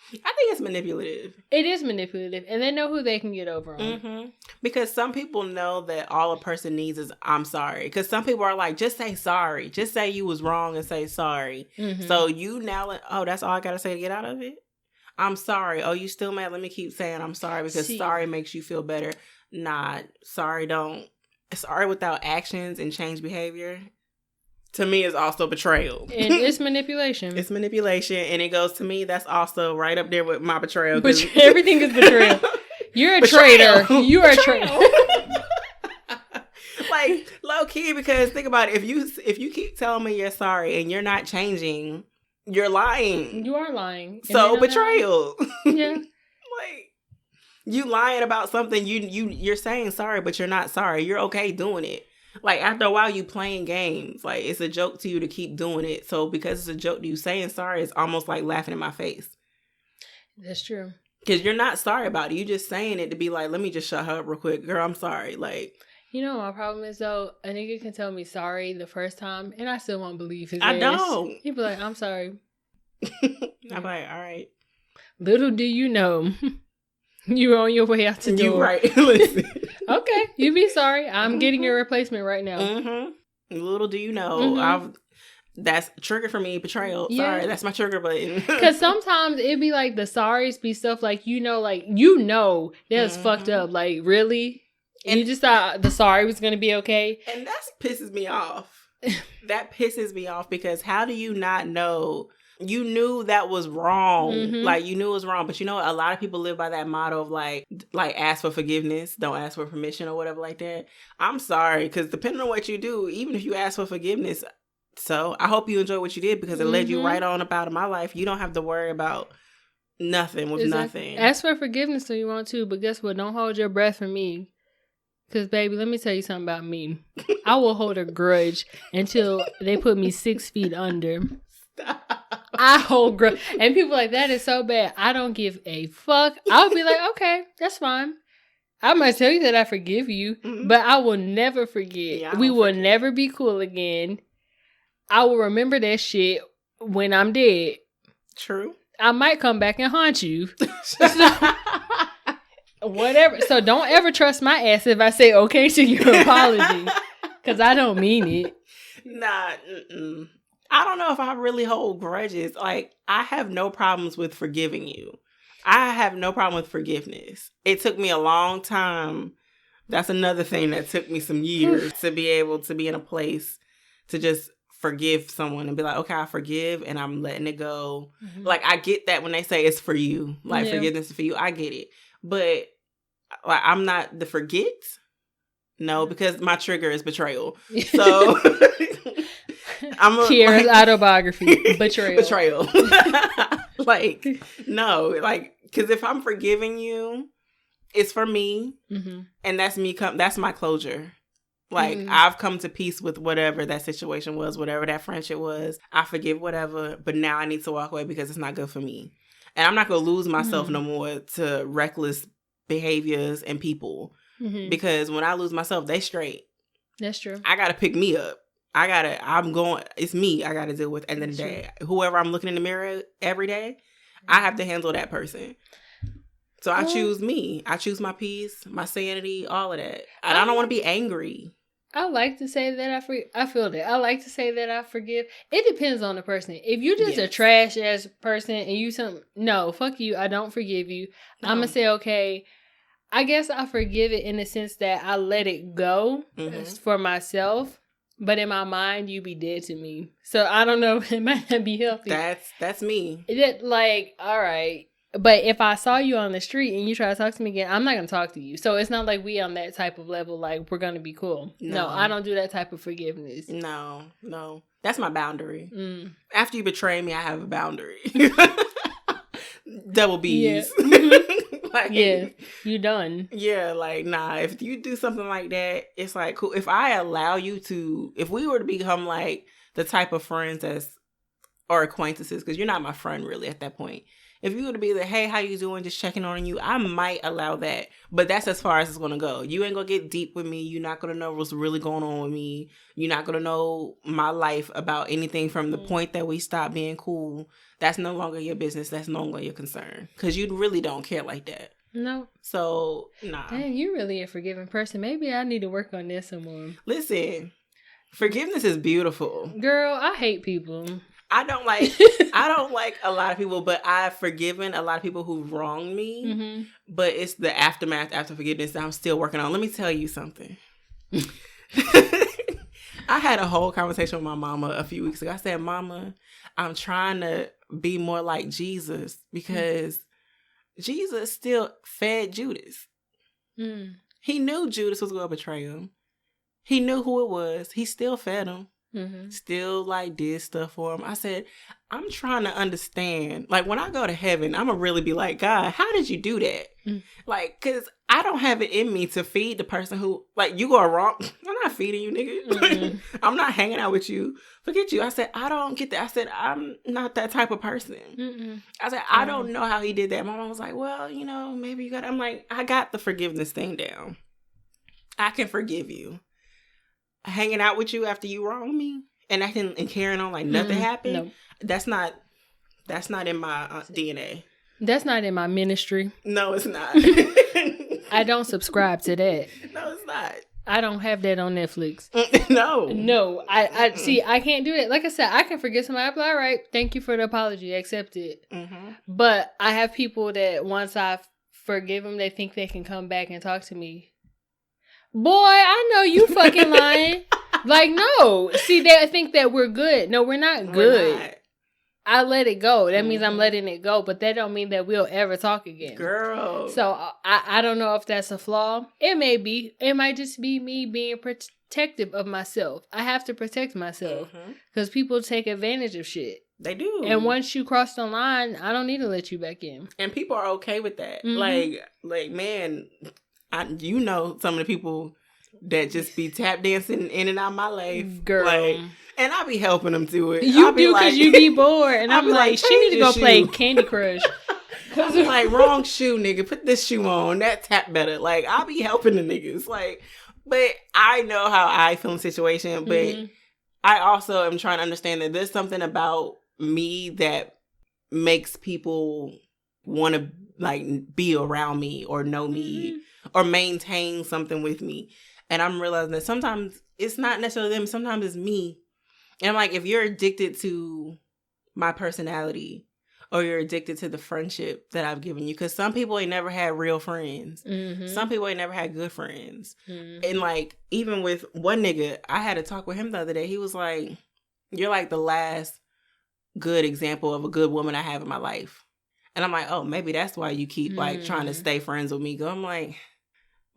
think it's manipulative. It is manipulative. And they know who they can get over on. Mm-hmm. Because some people know that all a person needs is, I'm sorry. Because some people are like, just say sorry. Just say you was wrong and say sorry. Mm-hmm. So you now, that's all I got to say to get out of it? I'm sorry. Oh, you still mad? Let me keep saying I'm sorry because sorry makes you feel better. Nah, sorry without actions and change behavior. to me is also betrayal. And it's manipulation. It's manipulation. And it goes to me, that's also right up there with my betrayal. But everything is betrayal. You're a traitor. You are a traitor. Like, low key, because think about it. If you keep telling me you're sorry and you're not changing, you're lying. You are lying. So betrayal. Yeah. Like, you lying about something, you're saying sorry, but you're not sorry. You're okay doing it. Like, after a while, you playing games. Like, it's a joke to you to keep doing it. So because it's a joke to you, saying sorry is almost like laughing in my face. That's true. Because you're not sorry about it. You just saying it to be like, let me just shut her up real quick. Girl, I'm sorry. Like, you know what my problem is, though? A nigga can tell me sorry the first time, and I still won't believe his ass. I don't. He'd be like, I'm sorry. I'm like, all right. Little do you know, you're on your way out the door. You right. Listen. Okay, you be sorry. I'm getting your replacement right now. Mm-hmm. Little do you know, that's trigger for me, betrayal. Yeah. Sorry, that's my trigger button. Because sometimes it be like the sorries be stuff like, that's fucked up. Like, really? And you just thought the sorry was going to be okay? And that pisses me off. That pisses me off because how do you not know? You knew that was wrong. Like, you knew it was wrong. But you know what? A lot of people live by that motto of like ask for forgiveness. Don't ask for permission or whatever like that. I'm sorry. Because depending on what you do, even if you ask for forgiveness, so I hope you enjoy what you did because it led you right on up out of my life. You don't have to worry about nothing with nothing. Ask for forgiveness if you want to. But guess what? Don't hold your breath for me. Because, baby, let me tell you something about me. I will hold a grudge until they put me 6 feet under. I hold grudge. And people like, that is so bad. I don't give a fuck. I'll be like, okay, that's fine. I might tell you that I forgive you, but I will never forget. Yeah, we will never be cool again. I will remember that shit when I'm dead. True. I might come back and haunt you. Whatever. So don't ever trust my ass if I say okay to your apology. Because I don't mean it. Nah. I don't know if I really hold grudges. Like, I have no problems with forgiving you. I have no problem with forgiveness. It took me a long time. That's another thing that took me some years to be able to be in a place to just forgive someone and be like, okay, I forgive and I'm letting it go. Like, I get that when they say it's for you. Like, forgiveness is for you. I get it. But like, I'm not the forget. No, because my trigger is betrayal. So I'm Kiera's autobiography. Betrayal. Like, no, like, because if I'm forgiving you, it's for me, and that's me. That's my closure. Like, I've come to peace with whatever that situation was, whatever that friendship was. I forgive whatever, but now I need to walk away because it's not good for me, and I'm not gonna lose myself no more to reckless behaviors and people. Because when I lose myself, they straight. That's true. I gotta pick me up. It's me I gotta deal with at the end of the day. Whoever I'm looking in the mirror every day, I have to handle that person. So I choose me. I choose my peace, my sanity, all of that. And I don't want to be angry. I like to say that I feel that. I like to say that I forgive. It depends on the person. If you're just a trash ass person and no, fuck you, I don't forgive you. No. I'm going to say, okay, I guess I forgive it in the sense that I let it go for myself. But in my mind, you be dead to me. So I don't know. It might not be healthy. That's me. Like, all right. But if I saw you on the street and you try to talk to me again, I'm not going to talk to you. So it's not like we on that type of level, like we're going to be cool. No, I don't do that type of forgiveness. No. That's my boundary. After you betray me, I have a boundary. Double B's. Yeah. Like, yeah, you done. Yeah, like, nah, if you do something like that, it's like, cool. If I allow you to, if we were to become like the type of friends or acquaintances, because you're not my friend really at that point. If you were to be like, hey, how you doing? Just checking on you. I might allow that. But that's as far as it's going to go. You ain't going to get deep with me. You're not going to know what's really going on with me. You're not going to know my life about anything from the point that we stopped being cool. That's no longer your business. That's no longer your concern. Because you really don't care like that. No. So, nah. Dang, you really a forgiving person. Maybe I need to work on this some more. Listen, forgiveness is beautiful. Girl, I hate people. I don't like a lot of people, but I've forgiven a lot of people who wronged me. But it's the aftermath after forgiveness that I'm still working on. Let me tell you something. I had a whole conversation with my mama a few weeks ago. I said, Mama, I'm trying to be more like Jesus because Jesus still fed Judas. He knew Judas was going to betray him. He knew who it was. He still fed him. Still like did stuff for him. I said, I'm trying to understand. Like when I go to heaven, I'm gonna really be like, God, how did you do that? Like, cause I don't have it in me to feed the person who, like, you go wrong. I'm not feeding you, nigga. I'm not hanging out with you. Forget you. I said, I don't get that. I said, I'm not that type of person. I said, I don't know how he did that. My mom was like, well, you know, maybe you got. I'm like, I got the forgiveness thing down. I can forgive you. Hanging out with you after you wrong me and acting and carrying on like nothing happened. No. That's not in my DNA. That's not in my ministry. No, it's not. I don't subscribe to that. No, it's not. I don't have that on Netflix. No. I see. I can't do that. Like I said, I can forget somebody. I'll be like, all right, thank you for the apology. Accept it. But I have people that once I forgive them, they think they can come back and talk to me. Boy, I know you fucking lying. Like, no. See, they think that we're good. No, we're not good. We're not. I let it go. That means I'm letting it go. But that don't mean that we'll ever talk again. Girl. So, I don't know if that's a flaw. It may be. It might just be me being protective of myself. I have to protect myself. Because people take advantage of shit. They do. And once you cross the line, I don't need to let you back in. And people are okay with that. Like, man... you know some of the people that just be tap dancing in and out of my life. Girl. Like, and I be helping them do it. You do because you be bored. And I'm like, she need to go play Candy Crush. Cause I'm like, wrong shoe, nigga. Put this shoe on. That tap better. Like, I'll be helping the niggas. Like, but I know how I feel in the situation. But I also am trying to understand that there's something about me that makes people want to, like, be around me or know me. Or maintain something with me. And I'm realizing that sometimes it's not necessarily them. Sometimes it's me. And I'm like, if you're addicted to my personality or you're addicted to the friendship that I've given you, because some people ain't never had real friends. Some people ain't never had good friends. And like, even with one nigga, I had a talk with him the other day. He was like, you're like the last good example of a good woman I have in my life. And I'm like, oh, maybe that's why you keep like trying to stay friends with me. I'm like...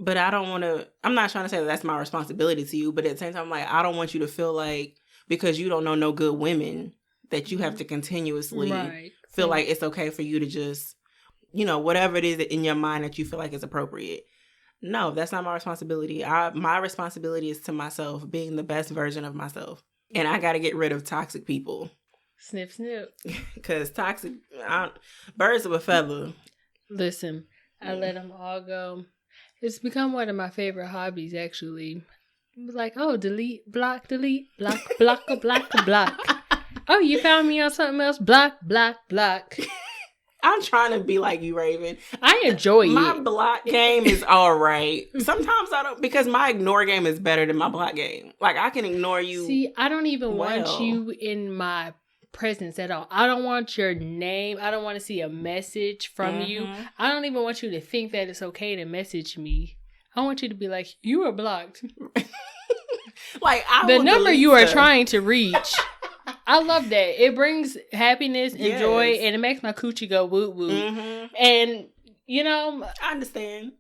But I don't want to, I'm not trying to say that that's my responsibility to you, but at the same time, I'm like, I don't want you to feel like, because you don't know no good women, that you have to continuously feel like it's okay for you to just, you know, whatever it is in your mind that you feel like is appropriate. No, that's not my responsibility. My responsibility is to myself, being the best version of myself. And I got to get rid of toxic people. Snip, snip. Because toxic, birds of a feather. Listen, I let them all go. It's become one of my favorite hobbies, actually. Like, oh, delete, block, block, block. Oh, you found me on something else? Block. I'm trying to be like you, Raven. I enjoy it. My block game is all right. Sometimes I don't, because my ignore game is better than my block game. Like, I can ignore you. See, I don't even want you in my presence at all. I don't want your name. I don't want to see a message from you. I don't even want you to think that it's okay to message me. I want you to be like, you are blocked. Like, the number you are trying to reach. I love that. It brings happiness and joy, and it makes my coochie go woo woo. And you know, I understand.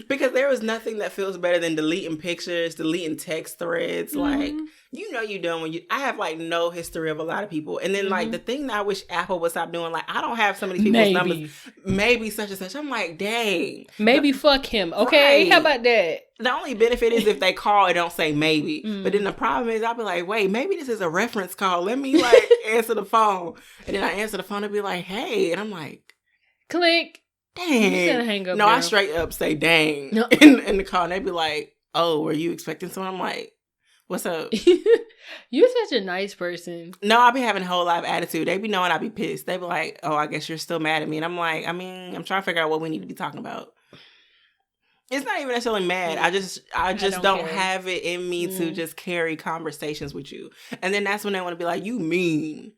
Because there is nothing that feels better than deleting pictures, deleting text threads. Like, you know you done when you... I have, like, no history of a lot of people. And then, like, the thing that I wish Apple would stop doing, like, I don't have some of these people's numbers. Maybe such and such. I'm like, dang. Maybe fuck him. Okay? Right. How about that? The only benefit is if they call, it don't say maybe. But then the problem is, I'll be like, wait, maybe this is a reference call. Let me, like, answer the phone. And then I answer the phone and be like, hey. And I'm like... Click. Dang. You should hang up, no, girl. I straight up say dang in the call. And they be like, oh, were you expecting someone? I'm like, what's up? You're such a nice person. No, I be having a whole lot of attitude. They be knowing I be pissed. They be like, oh, I guess you're still mad at me. And I'm like, I mean, I'm trying to figure out what we need to be talking about. It's not even necessarily mad. I just don't have it in me to just carry conversations with you. And then that's when they want to be like, you mean.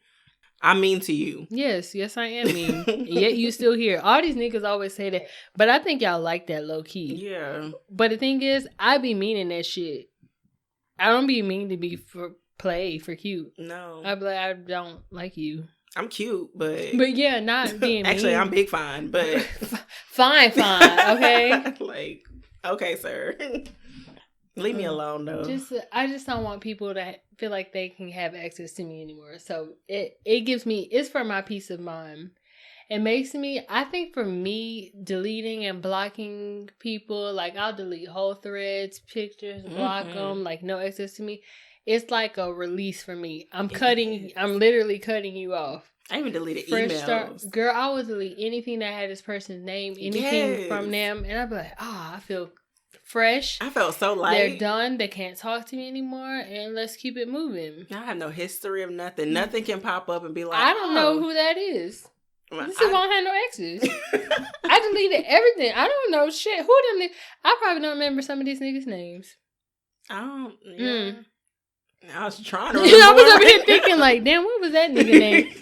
I'm mean to you. Yes, I am mean. Yet you still here. All these niggas always say that. But I think y'all like that low key. Yeah. But the thing is, I be meaning that shit. I don't be mean to be for cute. No. I be like, I don't like you. I'm cute, but yeah, not being actually, mean. I'm big fine, but fine, okay. Like, okay, sir. Leave me alone, though. I just don't want people to feel like they can have access to me anymore. So it gives me, it's for my peace of mind. It makes me, I think for me, deleting and blocking people, like I'll delete whole threads, pictures, block them, like no access to me. It's like a release for me. I'm literally cutting you off. I even deleted emails. Girl, I would delete anything that had this person's name, anything from them. And I'd be like, I feel fresh. I felt so light. They're done. They can't talk to me anymore. And let's keep it moving. I have no history of nothing. Nothing can pop up and be like, I don't know who that is. This is why I had no exes. I deleted everything. I don't know shit. Who them? I probably don't remember some of these niggas' names. I don't. Yeah. I was trying to remember. I was over here thinking like, damn, what was that nigga name?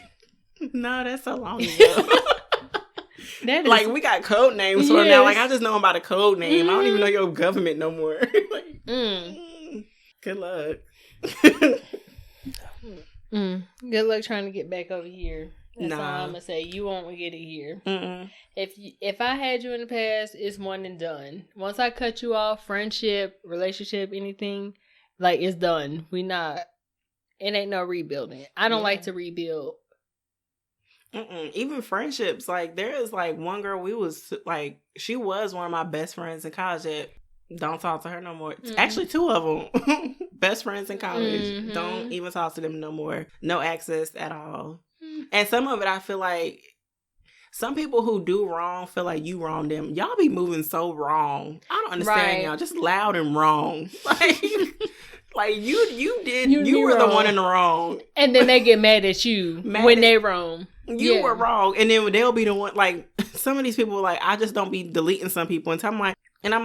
No, that's so long ago. That is, like, we got code names for them now. Like, I just know them by the code name. I don't even know your government no more. Like, good luck. Good luck trying to get back over here. That's all I'm gonna say. You won't get it here. If I had you in the past, it's one and done. Once I cut you off, friendship, relationship, anything, like, it's done. It ain't no rebuilding. I don't like to rebuild. Even friendships, like, there is like one girl, she was one of my best friends in college that don't talk to her no more. Actually, two of them, best friends in college, don't even talk to them no more. No access at all. And some of it, I feel like some people who do wrong feel like you wronged them. Y'all be moving so wrong. I don't understand y'all. Just loud and wrong. Like you were the one in the wrong. And then they get mad at you when they wrong. You were wrong. And then they'll be the one, like, some of these people, like, I just don't be deleting some people. And I'm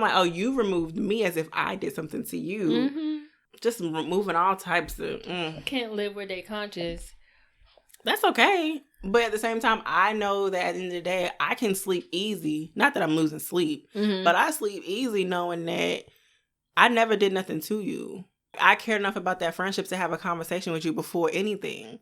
like, oh, you removed me as if I did something to you. Just removing all types of. Can't live with their conscience. That's okay. But at the same time, I know that at the end of the day, I can sleep easy. Not that I'm losing sleep, but I sleep easy knowing that I never did nothing to you. I care enough about that friendship to have a conversation with you before anything.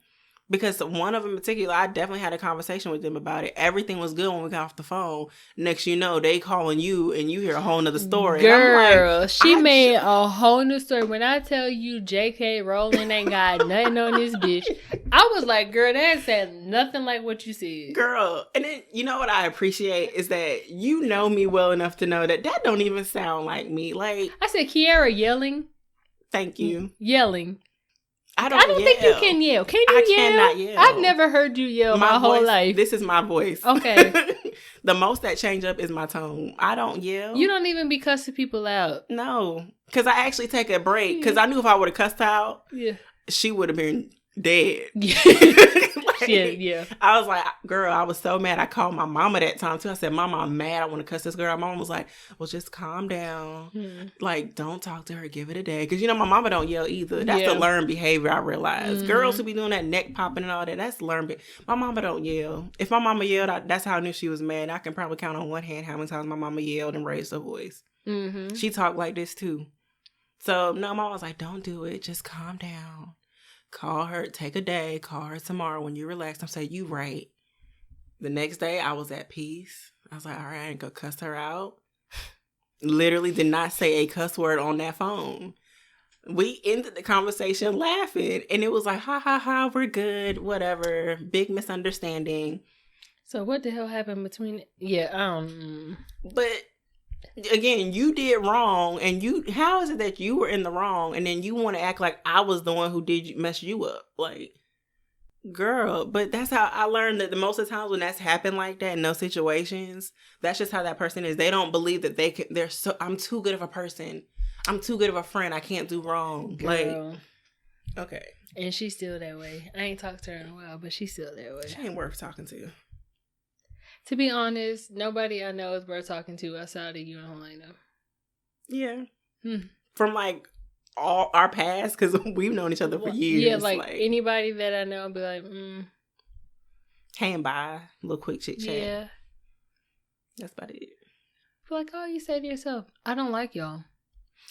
Because one of them in particular, I definitely had a conversation with them about it. Everything was good when we got off the phone. Next you know, they calling you and you hear a whole nother story. Girl, like, she made a whole new story. When I tell you JK Rowling ain't got nothing on this bitch, I was like, girl, that said nothing like what you said. Girl, and then you know what I appreciate is that you know me well enough to know that don't even sound like me. Like, I said, Kiara yelling. Thank you. Yelling. I don't think you can yell. Can you yell? I cannot yell. I've never heard you yell my whole voice, life. This is my voice. Okay. The most that change up is my tone. I don't yell. You don't even be cussing people out. No. Because I actually take a break. Because I knew if I would have cussed out, she would have been dead. Yeah. I was like, girl, I was so mad. I called my mama that time too. I said, Mama, I'm mad. I want to cuss this girl. My mama was like, well, just calm down. Like, don't talk to her. Give it a day. Because, my mama don't yell either. That's a learned behavior, I realized. Girls who be doing that neck popping and all that, that's learned. My mama don't yell. If my mama yelled, that's how I knew she was mad. I can probably count on one hand how many times my mama yelled and raised her voice. She talked like this too. So, no, mama was like, don't do it. Just calm down. Call her, take a day, call her tomorrow when you're relaxed. I'm saying, you right. The next day, I was at peace. I was like, all right, I ain't gonna cuss her out. Literally did not say a cuss word on that phone. We ended the conversation laughing, and it was like, ha, ha, ha, we're good, whatever. Big misunderstanding. So what the hell happened between... But... Again, you did wrong, and how is it that you were in the wrong, and then you want to act like I was the one who messed you up? Like, girl, but that's how I learned that the most of the times when that's happened like that in those situations, that's just how that person is. They don't believe that they can. I'm too good of a person. I'm too good of a friend. I can't do wrong. Girl. Like, okay. And she's still that way. I ain't talked to her in a while, but she's still that way. She ain't worth talking to. To be honest, nobody I know is worth talking to outside of you and Helena. Yeah. From like all our past, because we've known each other for years. Yeah, like anybody that I know, I'll be like, hang by, a little quick chit chat. Yeah. That's about it. Feel like, oh, you say to yourself, I don't like y'all.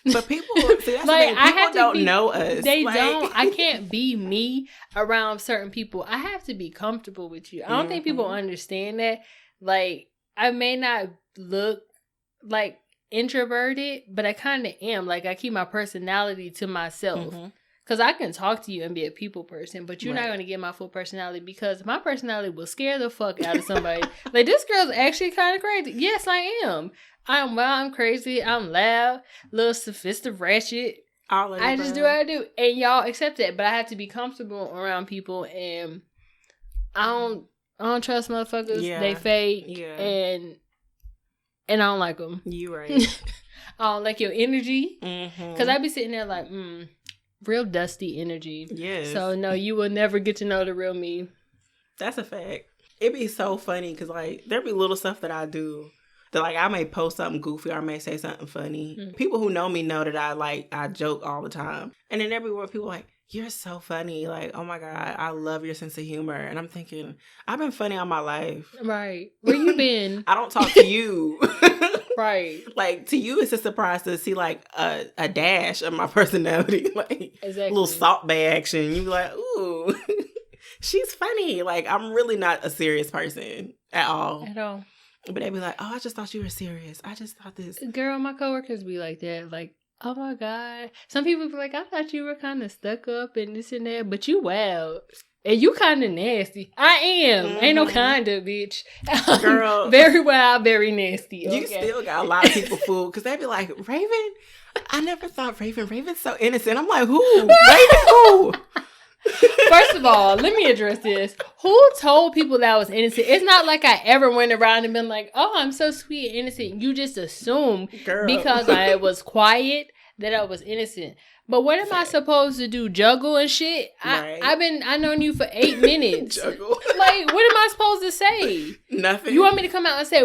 But people, see, that's like, the thing. People don't know us. They don't. I can't be me around certain people. I have to be comfortable with you. I don't think people understand that. Like, I may not look like introverted, but I kind of am. Like, I keep my personality to myself. Because I can talk to you and be a people person, but you're not going to get my full personality, because my personality will scare the fuck out of somebody. Like, this girl's actually kind of crazy. Yes, I am. I'm wild, I'm crazy, I'm loud, little sophisticated, ratchet. I just do what I do. And y'all accept that, but I have to be comfortable around people, and I don't trust motherfuckers. Yeah. They fake. Yeah. And I don't like them. You right. I don't like your energy. Because I be sitting there like, real dusty energy. Yes. So, no, you will never get to know the real me. That's a fact. It'd be so funny because, like, there be little stuff that I do that, like, I may post something goofy or I may say something funny. People who know me know that I joke all the time. And then everywhere people are like, you're so funny. Like, oh my God, I love your sense of humor. And I'm thinking, I've been funny all my life. Right. Where you been? I don't talk to you. Right. Like, to you, it's a surprise to see, like, a dash of my personality. Like, exactly. A little Salt Bay action. You be like, ooh, she's funny. Like, I'm really not a serious person at all. At all. But they be like, oh, I just thought you were serious. I just thought this. Girl, my coworkers be like that. Like, oh my God. Some people be like, I thought you were kind of stuck up and this and that, but you wild. And you kind of nasty. I am. Ain't no kind of, bitch. Girl. Very wild, very nasty. Okay? You still got a lot of people fooled because they be like, Raven? I never thought Raven's so innocent. I'm like, who? Raven who? First of all, let me address this. Who told people that I was innocent? It's not like I ever went around and been like, oh, I'm so sweet and innocent. You just assume because I was quiet that I was innocent. But what am I supposed to do? Juggle and shit? Right. I known you for 8 minutes. Juggle. Like, what am I supposed to say? Nothing. You want me to come out and say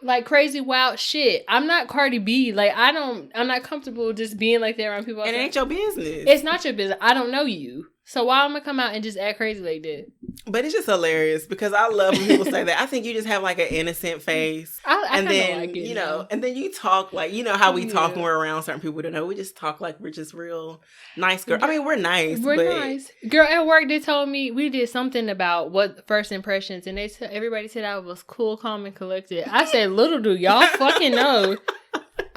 like crazy wild shit? I'm not Cardi B. Like, I'm not comfortable just being like that around people. It ain't your business. It's not your business. I don't know you. So why am I come out and just act crazy like that? But it's just hilarious because I love when people say that. I think you just have like an innocent face. I then like it, you know, and then you talk like, you know how we talk when we're around certain people. We just talk like we're just real nice girl. I mean, we're nice. We're nice. Girl, at work they told me we did something about what first impressions, and everybody said I was cool, calm, and collected. I said, little do y'all fucking know.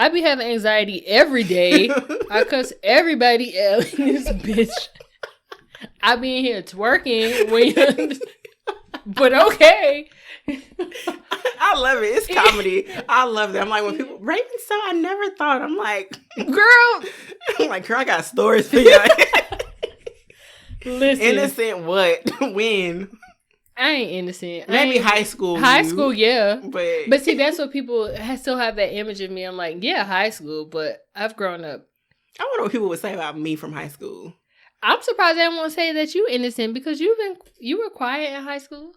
I be having anxiety every day. I cuss everybody out in this bitch. I be in here twerking but okay. I love it. It's comedy. I love it. I'm like, when people, Raven, so I never thought. I'm like, girl, I got stories for you. Listen. Innocent what? When? I ain't innocent. Maybe high school. High school, yeah. But see, that's what people still have that image of me. I'm like, yeah, high school, but I've grown up. I wonder what people would say about me from high school. I'm surprised they won't say that you innocent because you were quiet in high school.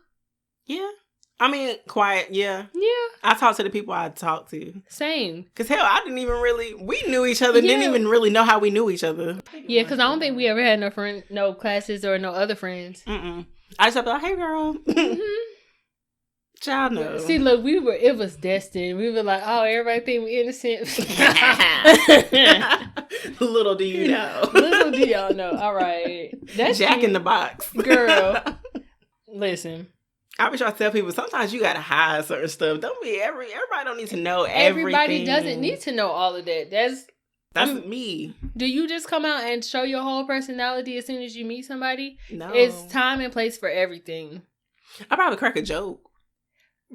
Yeah. I mean, quiet, yeah. Yeah. I talked to the people I talked to. Same. Because, hell, I didn't even really... We knew each other, didn't even really know how we knew each other. Yeah, because I don't think we ever had no classes or no other friends. I just had to be like, hey, girl. Child no. See, look, it was destined. We were like, oh, everybody think we innocent. Little do you know. Little do y'all know. All right. That's Jack in the Box. Girl, listen. I be trying to tell people, sometimes you gotta hide certain stuff. Everybody don't need to know everything. Everybody doesn't need to know all of that. That's me. Do you just come out and show your whole personality as soon as you meet somebody? No. It's time and place for everything. I probably crack a joke.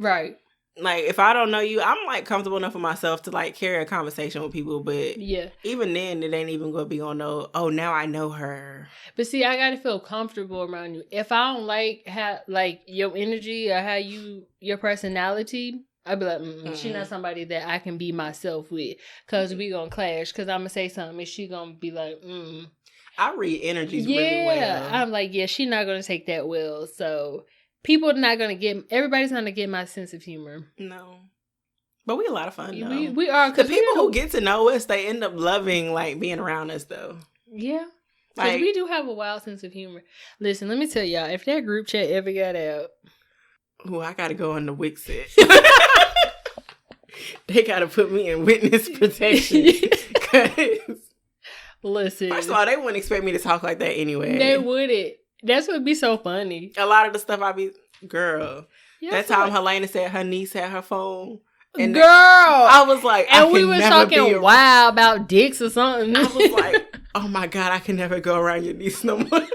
Right. Like, if I don't know you, I'm, like, comfortable enough with myself to, like, carry a conversation with people. But yeah, even then, it ain't even going to be on no, oh, now I know her. But see, I got to feel comfortable around you. If I don't like your energy or your personality, I'd be like, she's not somebody that I can be myself with. Because we going to clash. Because I'm going to say something and she going to be like, I read energies really well. Yeah, I'm like, yeah, she's not going to take that well. So... People are not going to get... Everybody's not going to get my sense of humor. No. But we a lot of fun, though. We are. The people who get to know us, they end up loving, like, being around us, though. Yeah. Because we do have a wild sense of humor. Listen, let me tell y'all. If that group chat ever got out... Oh, I got to go on the Wixit. They got to put me in witness protection. Because listen, first of all, they wouldn't expect me to talk like that anyway. They wouldn't. That's what would be so funny. A lot of the stuff I be, girl. Yeah, that time Helena said her niece had her phone. And girl, I was like, and we were talking wild about dicks or something. I was like, oh my God, I can never go around your niece no more.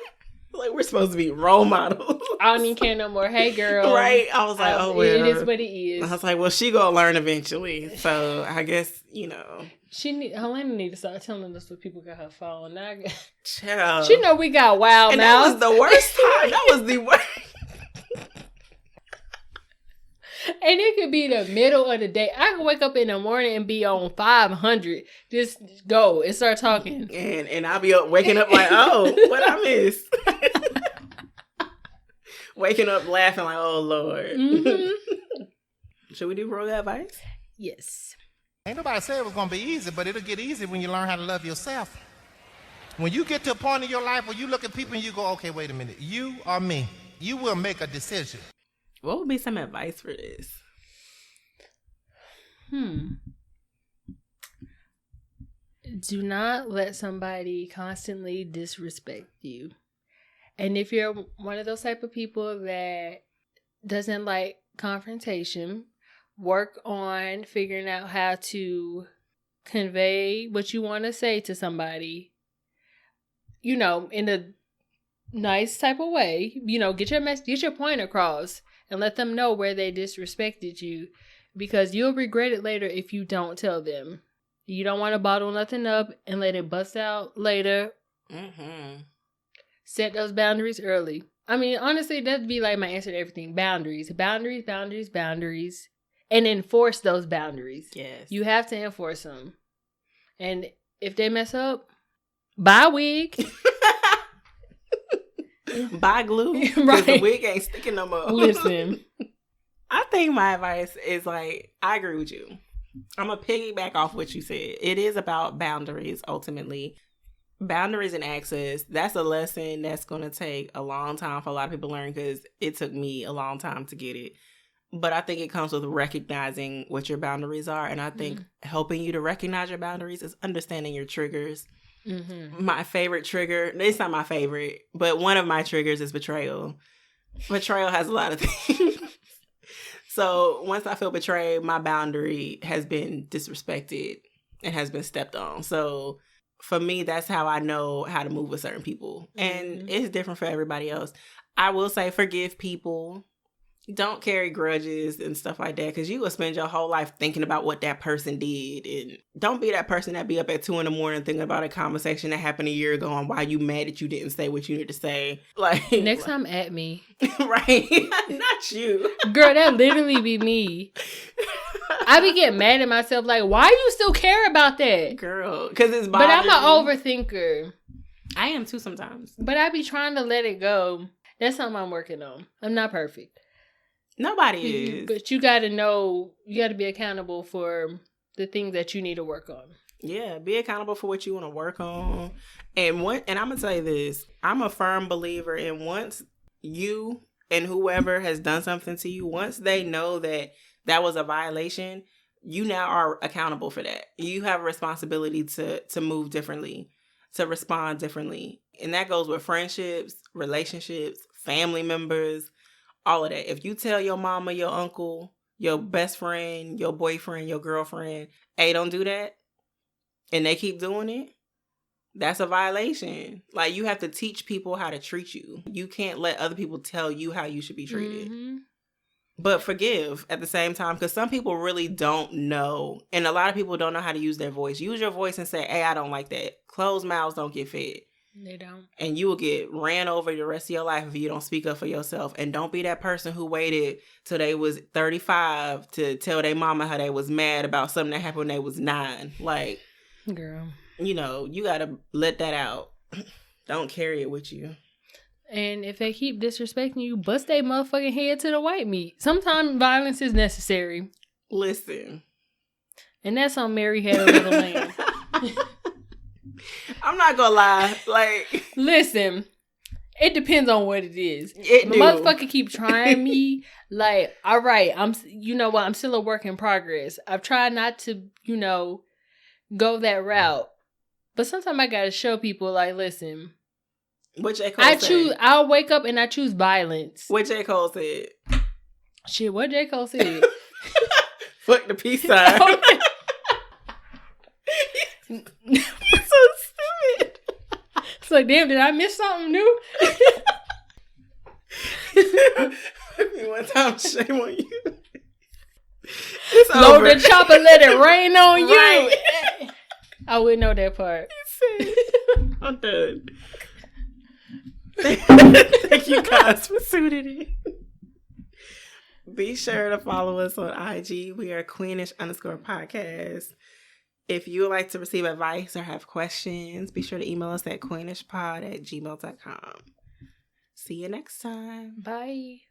Like, we're supposed to be role models. I don't even care no more. Hey, girl. Right? I was like, oh, well. It is what it is. I was like, well, she gonna learn eventually. So, I guess, Helena need to start telling us what people got her phone. Now, child. She know we got wild mouths. That was the worst time. That was the worst. And it could be the middle of the day. I could wake up in the morning and be on 500. Just go and start talking. And I'll be waking up like, oh, what I miss? Waking up laughing like, oh, Lord. Mm-hmm. Should we do royal advice? Yes. Ain't nobody said it was going to be easy, but it'll get easy when you learn how to love yourself. When you get to a point in your life where you look at people and you go, okay, wait a minute. You or me? You will make a decision. What would be some advice for this? Do not let somebody constantly disrespect you. And if you're one of those type of people that doesn't like confrontation, work on figuring out how to convey what you want to say to somebody, in a nice type of way. Get your point across. And let them know where they disrespected you, because you'll regret it later if you don't tell them. You don't want to bottle nothing up and let it bust out later. Mm-hmm. Set those boundaries early. I mean, honestly, that'd be like my answer to everything. Boundaries. Boundaries, boundaries, boundaries. And enforce those boundaries. Yes. You have to enforce them. And if they mess up, buy a wig. Buy glue, because the wig ain't sticking no more. Listen, I think my advice is I agree with you. I'm gonna piggyback off what you said. It is about boundaries, ultimately. Boundaries and access. That's a lesson that's gonna take a long time for a lot of people to learn, because it took me a long time to get it. But I think it comes with recognizing what your boundaries are, and I think helping you to recognize your boundaries is understanding your triggers. Mm-hmm. My favorite trigger, it's not my favorite, but one of my triggers is betrayal. Betrayal has a lot of things. So once I feel betrayed, my boundary has been disrespected and has been stepped on. So for me, that's how I know how to move with certain people. And it's different for everybody else. I will say forgive people. Don't carry grudges and stuff like that, because you will spend your whole life thinking about what that person did. And don't be that person that be up at 2 a.m. thinking about a conversation that happened a year ago and why you mad that you didn't say what you need to say. Next time at me. Right? Not you. Girl, that literally be me. I be getting mad at myself like, why you still care about that? Girl, because it's bothering me. But I'm an overthinker. I am too sometimes. But I be trying to let it go. That's something I'm working on. I'm not perfect. Nobody is. But you got to know, you got to be accountable for the things that you need to work on. Yeah, be accountable for what you want to work on. And I'm going to tell you this. I'm a firm believer in once you and whoever has done something to you, once they know that was a violation, you now are accountable for that. You have a responsibility to move differently, to respond differently. And that goes with friendships, relationships, family members, all of that. If you tell your mama, your uncle, your best friend, your boyfriend, your girlfriend, hey, don't do that, and they keep doing it, that's a violation. You have to teach people how to treat you. You can't let other people tell you how you should be treated. Mm-hmm. But forgive at the same time, because some people really don't know. And a lot of people don't know how to use their voice. Use your voice and say, hey, I don't like that. Closed mouths don't get fed. They don't. And you will get ran over the rest of your life if you don't speak up for yourself. And don't be that person who waited till they was 35 to tell their mama how they was mad about something that happened when they was 9. Girl. You got to let that out. Don't carry it with you. And if they keep disrespecting you, bust their motherfucking head to the white meat. Sometimes violence is necessary. Listen. And that's on Mary Had a Little Lamb. I'm not gonna lie. Listen, it depends on what it is. The motherfucker keep trying me. All right, I'm still a work in progress. I've tried not to, go that route. But sometimes I gotta show people, like, listen. What J. Cole said? I'll wake up and I choose violence. What J. Cole said? Shit, what J. Cole said? Fuck the peace sign. You're so stupid. It's like, damn, did I miss something new? One time, shame on you. Load the chopper, let it rain on you. I wouldn't know that part. I'm done. Thank you guys for tuning in. Be sure to follow us on IG. We are Queenish_podcast. If you would like to receive advice or have questions, be sure to email us at queenishpod@gmail.com. See you next time. Bye.